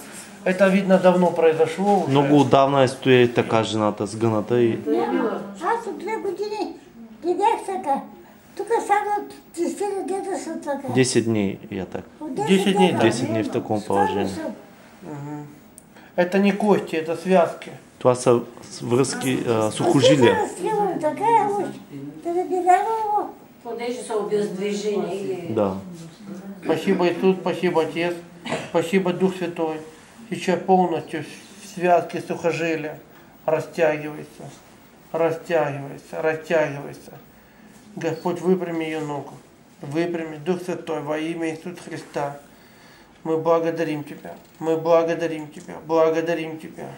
Это, видно, давно произошло уже. Много отдавна стои така жената сгъната и... Аз от 2 години не бях така. Тук само тестира дета са така. 10 дни я так. 10 дней, да. 10 дни в таком положении. Это не кости, это связки. Това са връзки, сухожилия. Понеже са обездвижени. Да. Спасибо, Иисус, спасибо, Отец. Спасибо, Дух Святой. Сейчас полностью связки сухожилия растягиваются, растягиваются, растягиваются. Господь, выпрями ее ногу. Выпрями, Дух Святой, во имя Иисуса Христа. Мы благодарим Тебя, мы благодарим Тебя, благодарим Тебя.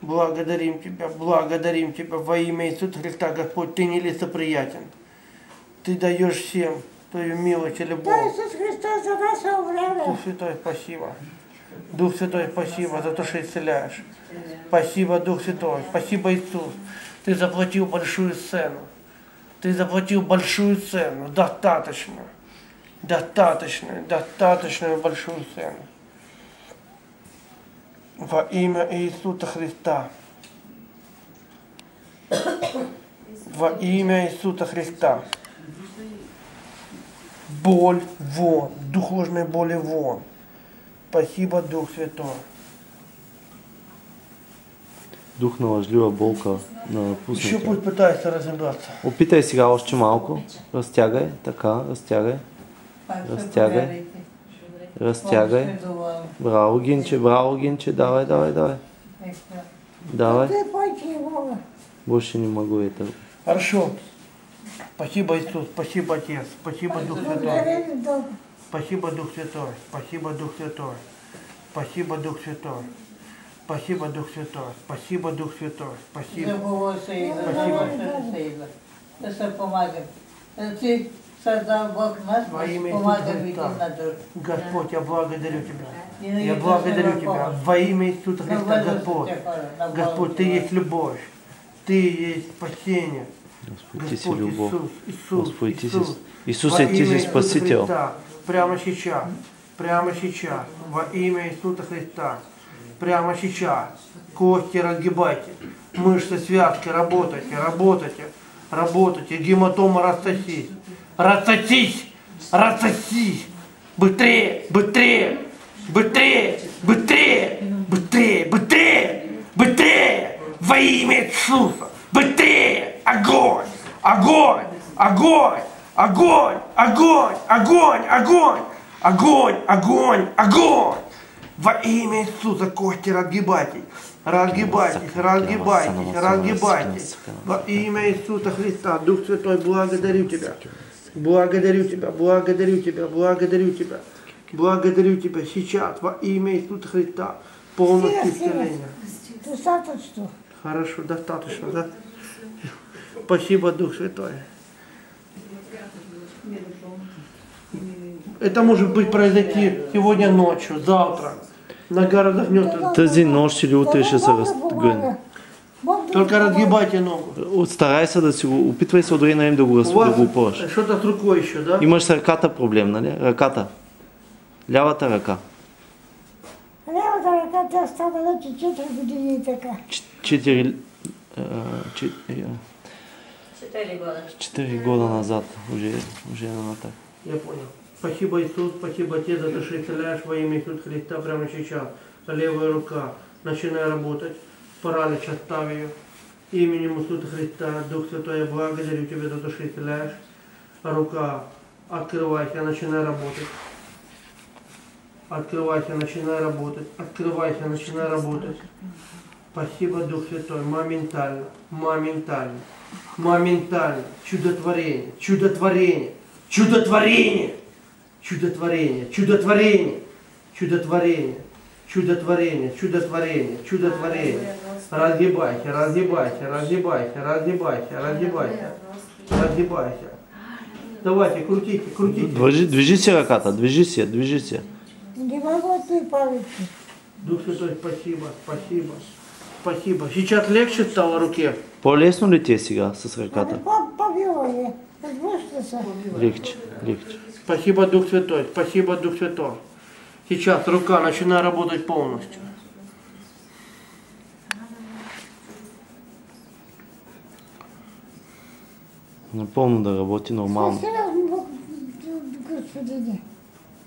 Благодарим Тебя, благодарим Тебя во имя Иисуса Христа. Господь, Ты нелицеприятен. Ты даешь всем Твою милость и любовь. Дух Святой, спасибо. Дух Святой, спасибо за то, что исцеляешь. Спасибо, Дух Святой. Спасибо, Иисус. Ты заплатил большую цену. Ты заплатил большую цену. Достаточно. Достаточную, достаточную большую цену. Во имя Иисуса Христа. Во имя Иисуса Христа. Боль вон. Дух ложной боли вон. Спасибо, Дух Святой. Дух на лъжлива болка на Еще пуснатия. пусть пытается разобраться. Опитай сега още малко. Разтягай, така, разтягай. Разтягай. Разтягай. Браво, Гинче, давай, давай, давай. Давай. Больше не могу это. Хорошо. Спасибо, Иисус, спасибо, Отец, спасибо, Дух Святой. Спасибо, Дух Святой, спасибо, Дух Святой. Спасибо, Дух Святой. Спасибо, Дух Святой. Спасибо, Дух Святой. Спасибо. Да се помагам. Ти създал Бог нас, Во имя помагам Иисуса един Христа. на друг. Господь, я благодарю Тебя. Я благодарю Тебя. Во имя Иисуса Христа, Господь. Господь, Ты есть любовь. Ты есть спасение. Господь, Ти си любов. Иисус, Господь, Ти си... Иисус. Исусе, Ти си Спасител. Прямо сейчас, во имя Иисуса Христа, прямо сейчас, кости разгибайте, мышцы, связки, работайте, работайте, работайте, гематома рассосись, рассосись, рассосись, быстрее, быстрее, быстрее, быстрее, быстрее, быстрее, быстрее, во имя Иисуса, быстрее, огонь, огонь, огонь, огонь, огонь, огонь, огонь, огонь, огонь, огонь. Во имя Иисуса кости разгибайтесь, разгибайтесь, разгибайтесь, разгибайтесь. Во имя Иисуса Христа, Дух Святой, благодарю Тебя. Благодарю Тебя, благодарю Тебя, благодарю Тебя. Благодарю Тебя сейчас во имя Иисуса Христа. Полностью исцеление. Достаточно. Хорошо, достаточно, да? Спасибо, Дух Святой. Это может быть произойти сегодня ночью, завтра. Нога разогнется. Тази нощ или утре ще се разгъне. Только разгибайте ногу. Старай се да си го... Опитвай се от време на време да го опъваш. Что-то с рукой еще, да? Имаш с ръката проблем, нали? Ръката. Лявата ръка. Лявата ръка тя става вече 4 години и така. 4 года назад уже на так. Я понял. Спасибо, Иисус, спасибо, Отец, за то, что исцеляешь во имя Иисуса Христа прямо сейчас. Левая рука, начинай работать, паралич оставь ее. Именем Иисуса Христа, Дух Святой, я благодарю Тебя за то, что исцеляешь. Рука, открывайся, начинай работать. Открывайся, начинай работать. Открывайся, начинай работать. Спасибо, Дух Святой, моментально, моментально, моментально. Чудотворение, чудотворение, чудотворение. Чудотворение, чудотворение, чудотворение, чудотворение, чудотворение, чудотворение. Разгибайся, разгибайся, разгибайся, разгибайся, разгибайся, разгибайся. Давайте, крутите, крутите. Движи се ръката, движи се, движи се. Не могу ты повести. Дух Святой, спасибо, спасибо, спасибо. Сейчас легче стало руке? По-лесно ли ти е сега с ръката? Побила я. Отпусти. Легче, легче. Спасибо, Дух Святой, спасибо, Дух Святой. Сейчас рука начинает работать полностью. Напълно да работи нормално. Господине.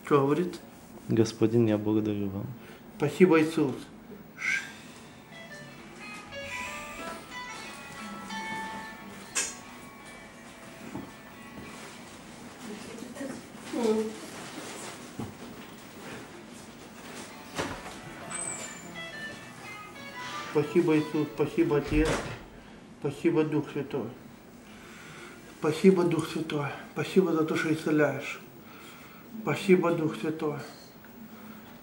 Что говорит? Господин, я благодарю вам. Спасибо, Иисус. Спасибо, Иисус, спасибо, Отец, спасибо, Дух Святой. Спасибо, Дух Святой, спасибо за то, что исцеляешь. Спасибо, Дух Святой.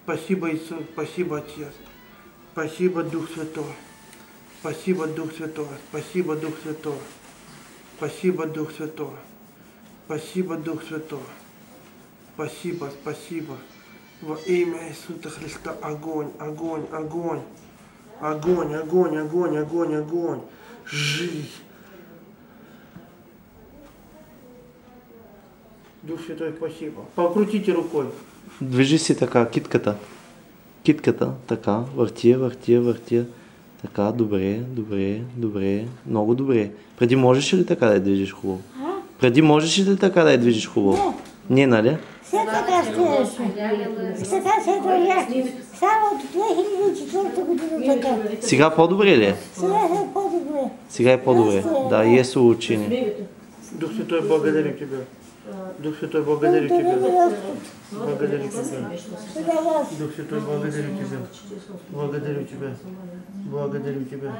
Спасибо, Иисус, спасибо, Отец. Спасибо, Дух Святой. Спасибо, Дух Святой. Спасибо, Дух Святой. Спасибо, Дух Святой. Спасибо, Дух Святой. Спасибо, спасибо. Во имя Иисуса Христа огонь, огонь, огонь. Огонь, огонь, огонь, огонь, огонь. Жизнь. Дух Святой, спасибо. Покрутите рукой. Движи се така, китката. Китката, така, върти, върти, върти. Така, добре, добре, добре, много добре. Преди можеш ли така да я движиш хубаво? Преди можеш ли така да я движиш хубаво? Не, нали? Все така стоеше. Така се държа. Само от 2004 година така. Сега по-добре ли е? Сега е по-добре. Сега е по-добре. Да, Иесу учи ни. Дух Святой, благодарю Тебя. Дух Святой, благодарю Тебя. Благодарю Тебя. Дух Святой, благодарю Тебя. Благодарю Тебя. Благодарю Тебя.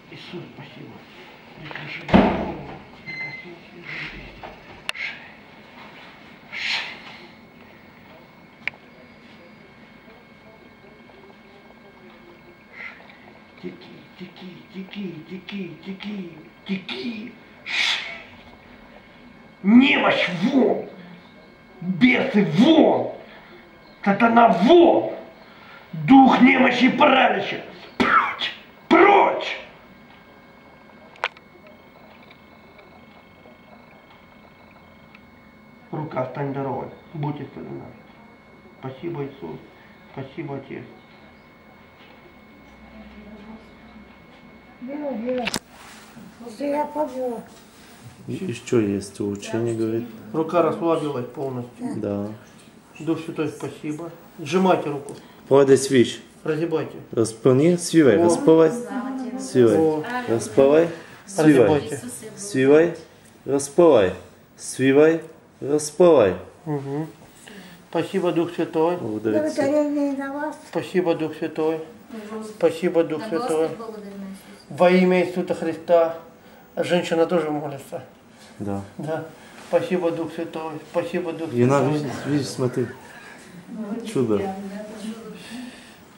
Иисус, спасибо. Теки, теки, теки, теки, теки, теки. Немощь вон! Бесы вон! Сатана вон! Дух немощи и паралича! Прочь! Прочь! Рука, стань здоровой. Будь исцелена. Спасибо, Иисус. Спасибо, Отец. Била, била. Сега побила. И что есть учение, говорит? Рука расслабилась полностью. Да. Дух Святой, спасибо. Сжимайте руку. Пойде свиш. Разгибайте. Разпъни, свивай, разпъвай. Свивай. Разпъвай. Свивай. Разгибайте. Свивай. Разпъвай. Свивай. Разпъвай. Спасибо, Дух Святой. Благодаря се. Благодарение на вас. Спасибо, Дух Святой. Спасибо, Дух Святой. Во имя Иисуса Христа. Женщина тоже молится. Да. Да. Спасибо, Дух Святой. Спасибо, Дух Святой. Юна, видишь, смотри. Чудо.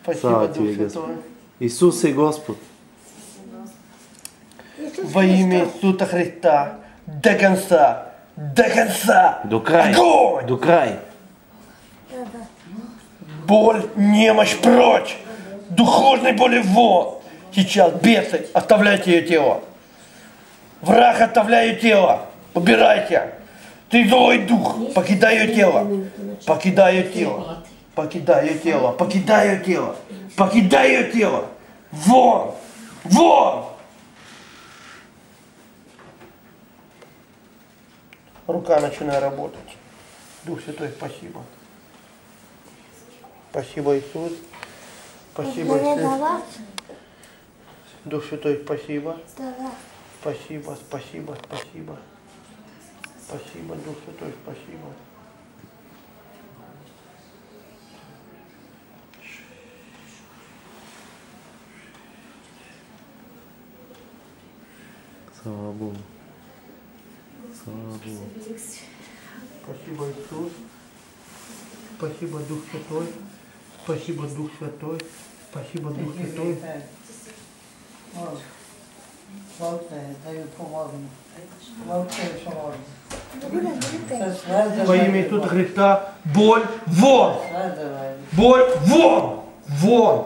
Спасибо, Слава Дух тебе, Святой. Господь. Иисус е Господ. Во имя Иисуса Христа. До конца. До конца. До края. Огонь! До края. Боль, немощь прочь. Духовной боли вон. Сейчас, бесы, оставляйте ее тело. Враг, оставляй ее тело. Убирайте. Ты злой дух. Покидай ее тело. Покидай ее тело. Покидай ее тело. Покидай ее тело. Покидай ее тело. Вон. Вон. Рука начинает работать. Дух Святой, спасибо. Спасибо, Иисус. Спасибо, Иисус. Дух Святой, спасибо. Спасибо, спасибо, спасибо. Спасибо, Дух Святой, спасибо. Слава Богу. Слава Богу. Спасибо, Иисус. Спасибо, Дух Святой. Спасибо, Дух Святой. Спасибо, Дух Святой. Во имя Иисуса Христа, боль вон! Боль вон! Вон!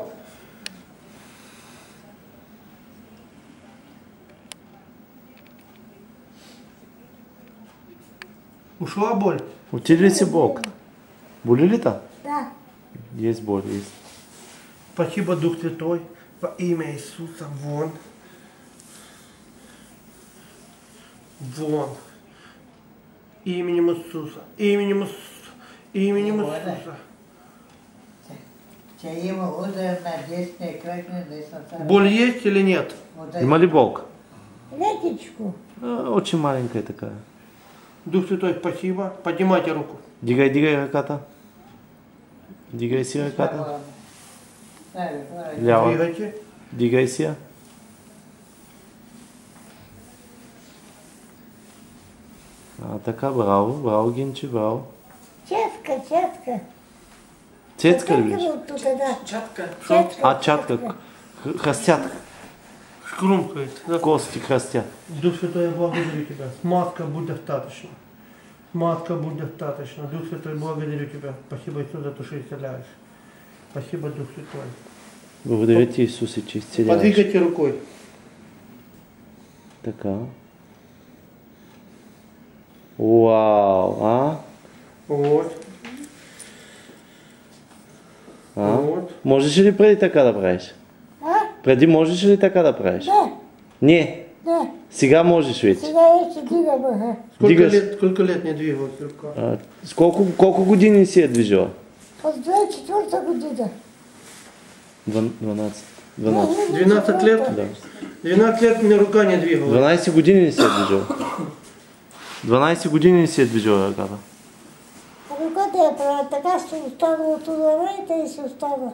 Ушла боль? Утилился Бог. Боли ли там? Да. Есть боль, есть. Спасибо, Дух Святой, во имя Иисуса, вон. Вон. Именем Иисуса, именем Иисуса, именем Иисуса. Боль есть или нет? Има ли Бог? Лекичку. Очень маленькая такая. Дух Святой, спасибо. Поднимайте руку. Дигай ръката. Дигай си ръката. Лява. Двигайте. Дигай си я. Така, браво, браво, Гинче, браво. Четка. Цецка ли биш? От тук, да. Чатка. Чатка. Храстят. Шкрумкает. Да? Кости храстят. Дух Святой, я благодарю Тебя. Смазка будь достаточно. Смазка будь достаточно. Дух Святой, благодарю Тебя. Спасибо, Иисус, за то, что исцеляешь. Спасибо, Дух Святой. Благодаря Ти, Исусе, че изцеляеш. Подвигайте рукой. Така. Вау, а? Вот. Вот. Можеш ли преди така да правиш? Преди можеш ли така да правиш? Да. Не. Да. Сега можеш вече. Сега вече дигаме. Сколько лет не двигалась рука? Колко години си е движила? От 2004 година. 12. 12 лет? Да. 12 лет мне рука не двигалась. 12 години не си е движила. 12 години не си е движила ръката. Ръката я правя така, ще остава от ударите и се остава.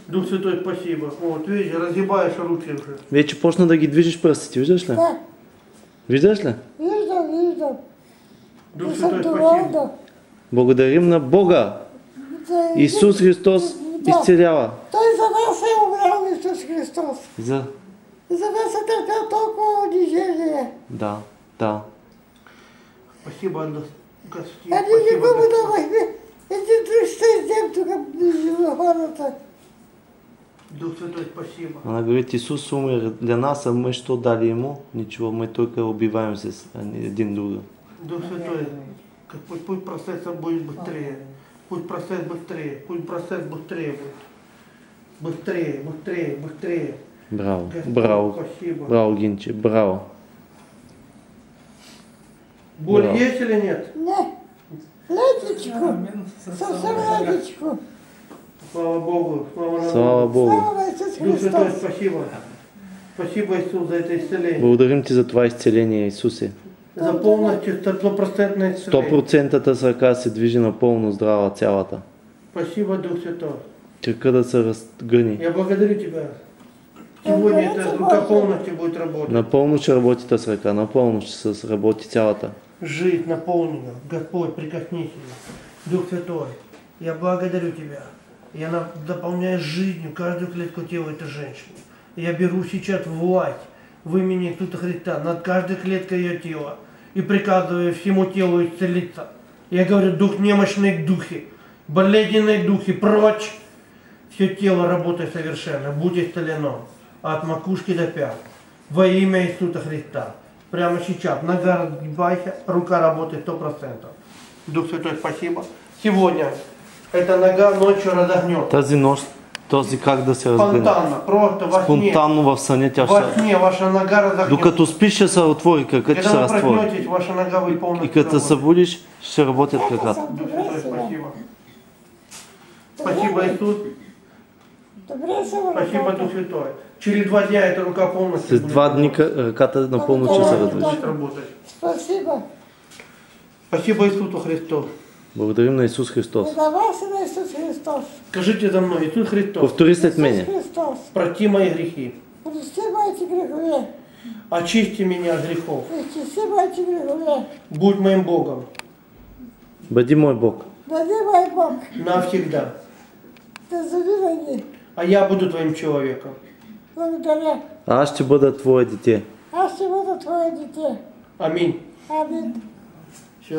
Дух Святой, спасибо. Вот, видишь, разгибаешь руки уже. Вече почна да ги движиш пръстите, виждаш ли? Да. Виждаш ли? Виждам. Дух И съм Святой, доволна. спасибо. Благодарим на Бога. Исус Христос изцелява. Той за вас е умрял, Исус Христос. За... И за вас е търпял толкова унижение. Да. Спасибо, Господи. Ами никому давай, един друг ще издем тук между хората. Дух Святой, спасибо. Она говорит, Иисус умер для нас, а мы что дали Ему? Ничего, мы только убиваемся один друга. Дух Святой, пусть процесс будет быстрее. Пусть процесс быстрее. Пусть процесс быстрее будет. Быстрее. Браво, Господи, браво. спасибо. Браво, Гинче, браво. Боль Браво. есть или нет? Не, лекичко, съвсем лекичко. Слава Богу. Слава Богу. Слава на Исус Дух Святой, Христос. спасибо. Спасибо, Иисус, за это исцеление. Благодарим Ти за това изцеление, Исусе. За полностью, 100% исцеление. 100% с ръка се движи напълно здрава цялата. Спасибо, Дух Святой. Кръка да се разгъни. Я благодарю Тебя. Сегодня эта рука полностью будет работать. Напълно ще работи тази ръка, напълно ще се работи цялата. Жизнь наполнена. Господь, прикоснись ее. Дух Святой, я благодарю Тебя. Я дополняю жизнью каждую клетку тела этой женщины. Я беру сейчас власть в имени Иисуса Христа над каждой клеткой ее тела и приказываю всему телу исцелиться. Я говорю, дух немощные духи, болезненные духи, прочь. Все тело работает совершенно, будь исцелено от макушки до пят. Во имя Иисуса Христа. Прямо сейчас. Нога разгибайся, рука работает 100%. Дух Святой, спасибо. Сегодня эта нога ночью разогнет. Тази нощ, този как да се разгъне. Спонтанно, просто во сне. Спонтанно в съня тя Во ще... сне ваша нога разогнет. Докато спиш ще се отвори кракът, ще се Когда вы разтвори. проснетесь, ваша нога будет И полностью като се работать. събудиш, ще работят краката. Дух Святой, спасибо. Спасибо, Иисус. Добре съм Спасибо, ръката. Дух Святой. Через 2 дня эта рука полностью След будет 2 дни ръката напълно ще се раздвижи. будет работать. Спасибо. Спасибо Иисусу Христу. Благодарим на Исус Христос. И на вас и на Исус Христос. Скажите за мной, Иисус Христос, Повтори след Исус мене. Христос. прости мои грехи. Прости моите грехове. Очисти меня от грехов. Прости моите грехове. Будь моим Богом. Бъди мой Бог. Бъди мой Бог. Навсегда. Да завинаги. А я буду твоим человеком. Благодаря. Аз ще бъда твое дете. Аз ще бъда твое дете. Аминь. Амин. Все.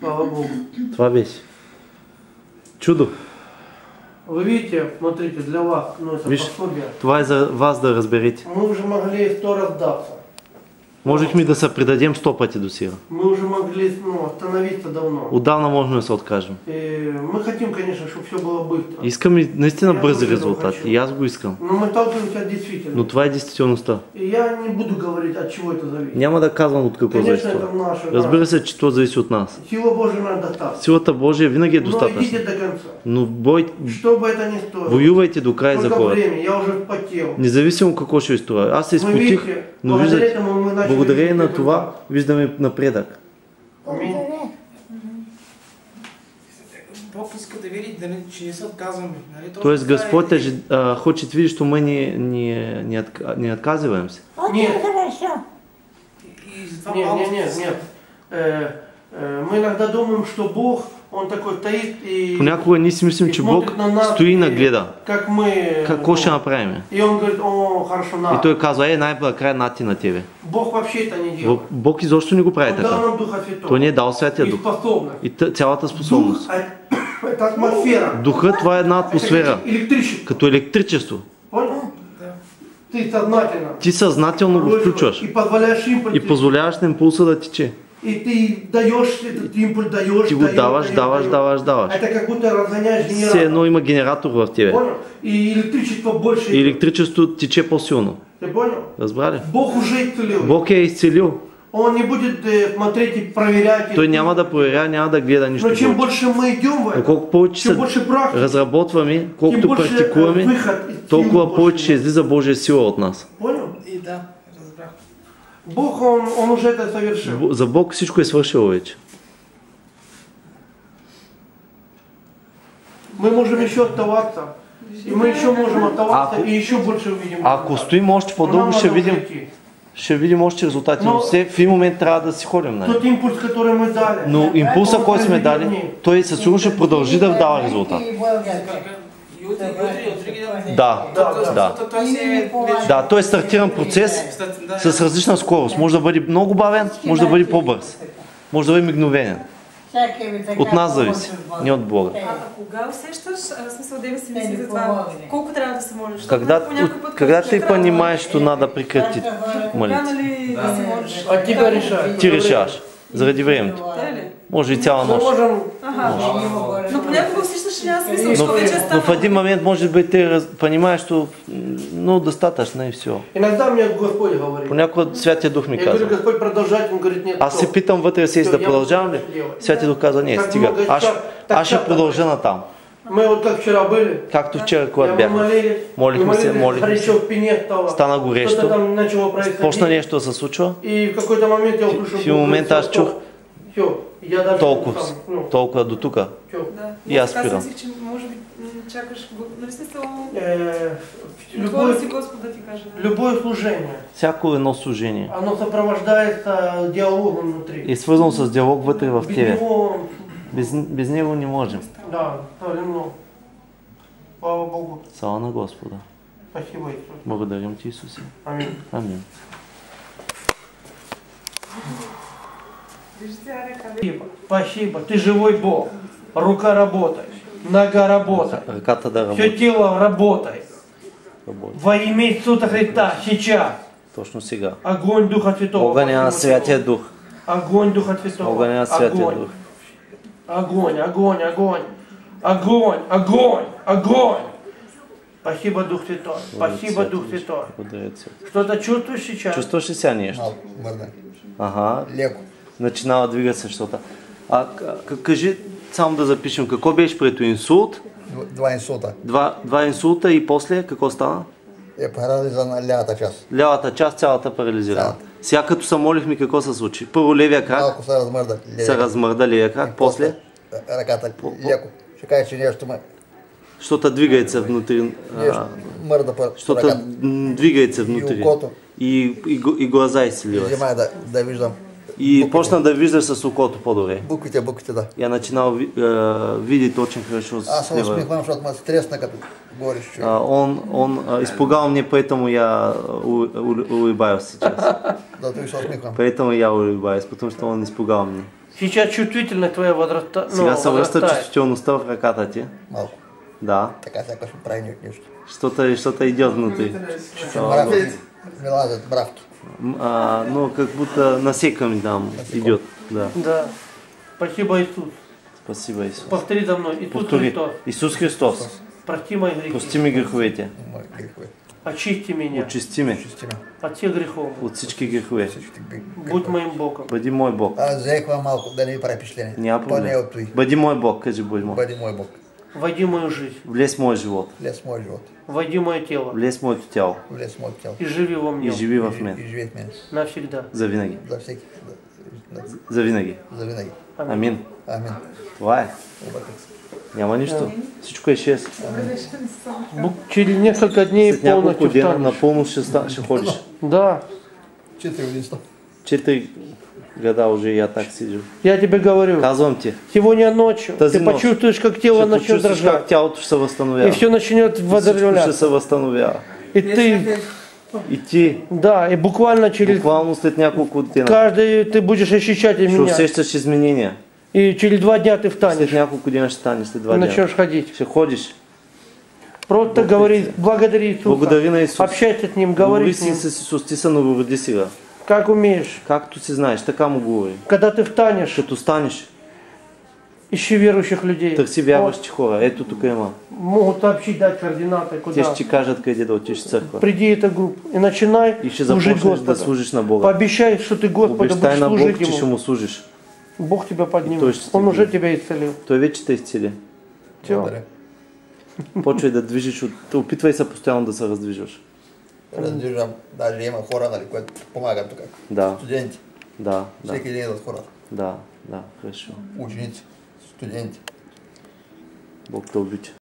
Слава Богу. Това беше. Чудо. Вы видите, смотрите, для вас, ну это Виж, пособие. това е за вас да разберете. Мы уже могли 100 раз сдаться. Можехме да се предадем 100 пъти до сега. Мы уже могли остановиться давно. Отдавна можем да се откажем. И мы хотим, конечно, чтобы все было быстро. Искаме наистина бързи резултати. И аз го искам. Но мы сталкиваемся от действительности. Но това е действителността. И я не буду говорить, от чего это зависит. Няма да казвам от какво зависи Конечно, това. это наше. Разбира се, че това зависи от нас. Сила Божия нам достатъчно. Силата Божия винаги е Но идите достатъчна. до конца. Но Что бы это ни стоило. воювайте до край за Сколько хората. времени, я уже вспотел. Независимо какво ще изтроя. Аз се Вы изпотих, видите, но благодаря виждате, этому мы начали благодарение видеть на результат. това виждаме напредък. Аминь. Бог иска да види, че не се отказваме. Нали? Тоест Господь хочет видеть, что мы не отказываемся. Очень хорошо. И затова Нет. Мы иногда думаем, что Бог, Он такой стоит и... Понякога ние си мислим, че Бог стои и нагледа. Как мы... Какво ще направим? И Он говорит, о, хорошо, на. И той казва, най-накрая нати на тебе. Бог вообще это не делает. Бог изобщо не го прави Он така. дал нам Духа Святого. Той ни е дал Святия И Дух. способность. И цялата способност. Дух, это атмосфера. Духът това е една атмосфера. Электричество. Като електричество. Понял? Ты сознательно. Ти съзнателно го включваш. И позволяешь импульс. И позволяваш на импулса да тече. И ты даешь этот импульс, даешь. Ти го даваш. Это как будто разгоняешь Все генератор. едно има генератор в тебе. Понял? И электричество больше. И електричеството тече по-силно. Ты понял? Разбрали? Бог уже исцелил. Бог е изцелил. Он не будет смотреть и проверять. Той няма да проверя, няма да гледа нищо Но чем повече. больше мы идем в Но это, колко повече чем се больше практики, разработваме, тем колкото больше практикуваме, выход из силы толкова Божьей. повече ще излиза Божия сила от нас. Понял? И да, разбрах. Бог, он уже это совершил. За Бог всичко е свършило вече. Мы можем еще оставаться. И мы еще можем оставаться, и еще больше увидим. Ако стоим още по-дълго, ще видим още резултати. Но все в един момент трябва да си ходим. Нали? Тот импульс, который мы дали. Но импулса, който сме дали, той със сигурност ще продължи да дава резултат. Да. Да, той е стартиран процес с различна скорост. Може да бъде много бавен, може да бъде по-бърз. Може да бъде мигновенен. От нас зависи, не от Бога. А кога усещаш, смисъл да си мисли за това, колко трябва да се молиш? Когда ты понимаешь, что надо прекратить молиться? Нали да се молиш? А тебя решает. Ти решаваш. Заради времето. Може и цяла нощ. Но понякога усещаш, няма смисъл, защото вече е Но в станало. един момент може би ти понимаешь, что ну достатъчно и все. Иногда мне Господь говорит. Понякога Святия Дух ми Я говорю, казва. Господь продолжать, он говорит, нет. Аз се питам вътре си да продължавам ли? Святия Дух казва, не, стига. Аз ще продължа натам. Мы вот как вчера были. Както вчера, когато Я мы бяхме. Молихме се, горячо в спине стало. Стана Что-то горещо. там начало происходить. Почна нещо да се случва. И в какой-то момент я услышал. В един момент аз чух Все, я даже толкова до тук. И аз спирам. Казвам си, че може би чакаш, нали смисъл, Любое, си Господа ти каже. любое служение, Всяко едно служение оно сопровождается диалогом внутри. е свързано с диалог вътре в Без тебе. него, Без него не можем. да, но слава Богу. Слава на Господа. Спасибо, Иисус. Благодарим ти, Исусе. Аминь. Амин. Спасибо. Ты живой Бог. Рука работает, нога работает, Ръката да все работи. тело работает. Во имя Иисуса Христа сейчас. Точно сега. Огонь Духа Святого. Огъня на Святия Дух. Огонь Духа Святого. Огъня на Святия Огонь. Дух. Огонь, огонь, огонь. Огонь, огонь, огонь. Спасибо, Дух Святой. Спасибо, Дух Святой. Благодаря ти. Что-то чувствуешь сейчас? Чувстваш ли сега нещо? Ага. Леко. Начинава да двига същото. Кажи, само да запишем, какво беше прето инсулт? Два инсулта. Два инсулта и после какво стана? Е парализа на лявата част. Лявата част, цялата парализирана. Сега като се молихме, какво се случи? Първо левия крак. Малко се размърда. Се размърда левия крак, после? Ръката леко. Ще кажа, че нещо ме... Что-то двигается внутри. Что-то двигается внутри. И глаза изцелились. И почна да виждаш с окото по-добре. Буквите, да. Я начинал видеть очень хорошо. Аз се усмихвам, защото ме стресна, като говориш. Он испугал мне, поэтому я улыбаюсь сейчас. Да, ты се усмихвам. Поэтому я улыбаюсь, потому что он испугал меня. Сейчас чувствительность твоя возрастает. Сега се връща чувствителността в ръката ти. Малко. Да. Така сякаш прави нещо. Что-то идет внутри. Вилазят бравки. Ну, как будто насекомый там идет. Да. Да. Спасибо, Иисус. Спасибо, Иисус. Повтори за мной. Иисус Повтори. Христос. Иисус Христос. Прости мои грехи. Прости ми греховете. Очисти меня. Очисти ме. От всех грехов. От всички грехове. Будь моим Богом. Бъди мой Бог. Аз взех малко, да не ви прави впечатление. Няма проблем. Бъди мой Бог, кажи бъди мой. Бъди мой Бог. Войди в мою жизнь. Влез в мой живот. Влез в мой живот. Войди в мое тело. Влез в моето тяло. Влез в моето тяло. И живи во мне. И живи в мен. И живи в мен. Навсегда. Завинаги. За всеки. Завинаги. Завинаги. Амин. Амин. Това е. Няма нищо. Всичко е 6. Через несколько дней след няколко полностью дена встанешь. напълно ще ходиш. Да. 4 года уже я так сижу. Я тебе говорю. Казвам ти. Сегодня ночью Тази ты нощ почувствуешь, как тело начнет как дрожать. тялото ще се възстановява. И все начнет Всичко возобновляться. ще се възстановява. И ты, И ти, да, и буквально через буквално след няколко дена, каждый ты будешь ощущать ще меня. усещаш изменения. И через 2 дня ты След встанешь няколко дена ще станеш, след 2 и дена. начнешь ходить. Ще ходиш. Просто говори, благодари Иисуса. Благодари на Исус. Общайся с Ним, говори Говори с Ним. си с Исус, ти се новороди сега. Как умеешь. Както си знаеш, така му говори. Когда ты встанешь, Като станеш, ищи верующих людей. търси вярващи хора. Ето тук има. Могут сообщить, дать координаты, Те куда. ще ти кажат къде да отидеш в църква. Приди в эту группу и начинай И ще служить започнеш да Господу. служиш на Бога. Пообещай, что ты Господу Обещай будешь на Бог, служить че ще Ему. му служиш. Бог тебя Той поднимет. ще те Он уже вдигне. тебя исцелил. Той вече те изцели. Все. Почвай да движиш, опитвай се постоянно да се раздвижваш. Раздвижвам. Даже има хора, нали, които помагат тук. Да. Студенти. Да. Всеки ден идват хората. Да, хорошо. Ученици, студенти. Бог те обича.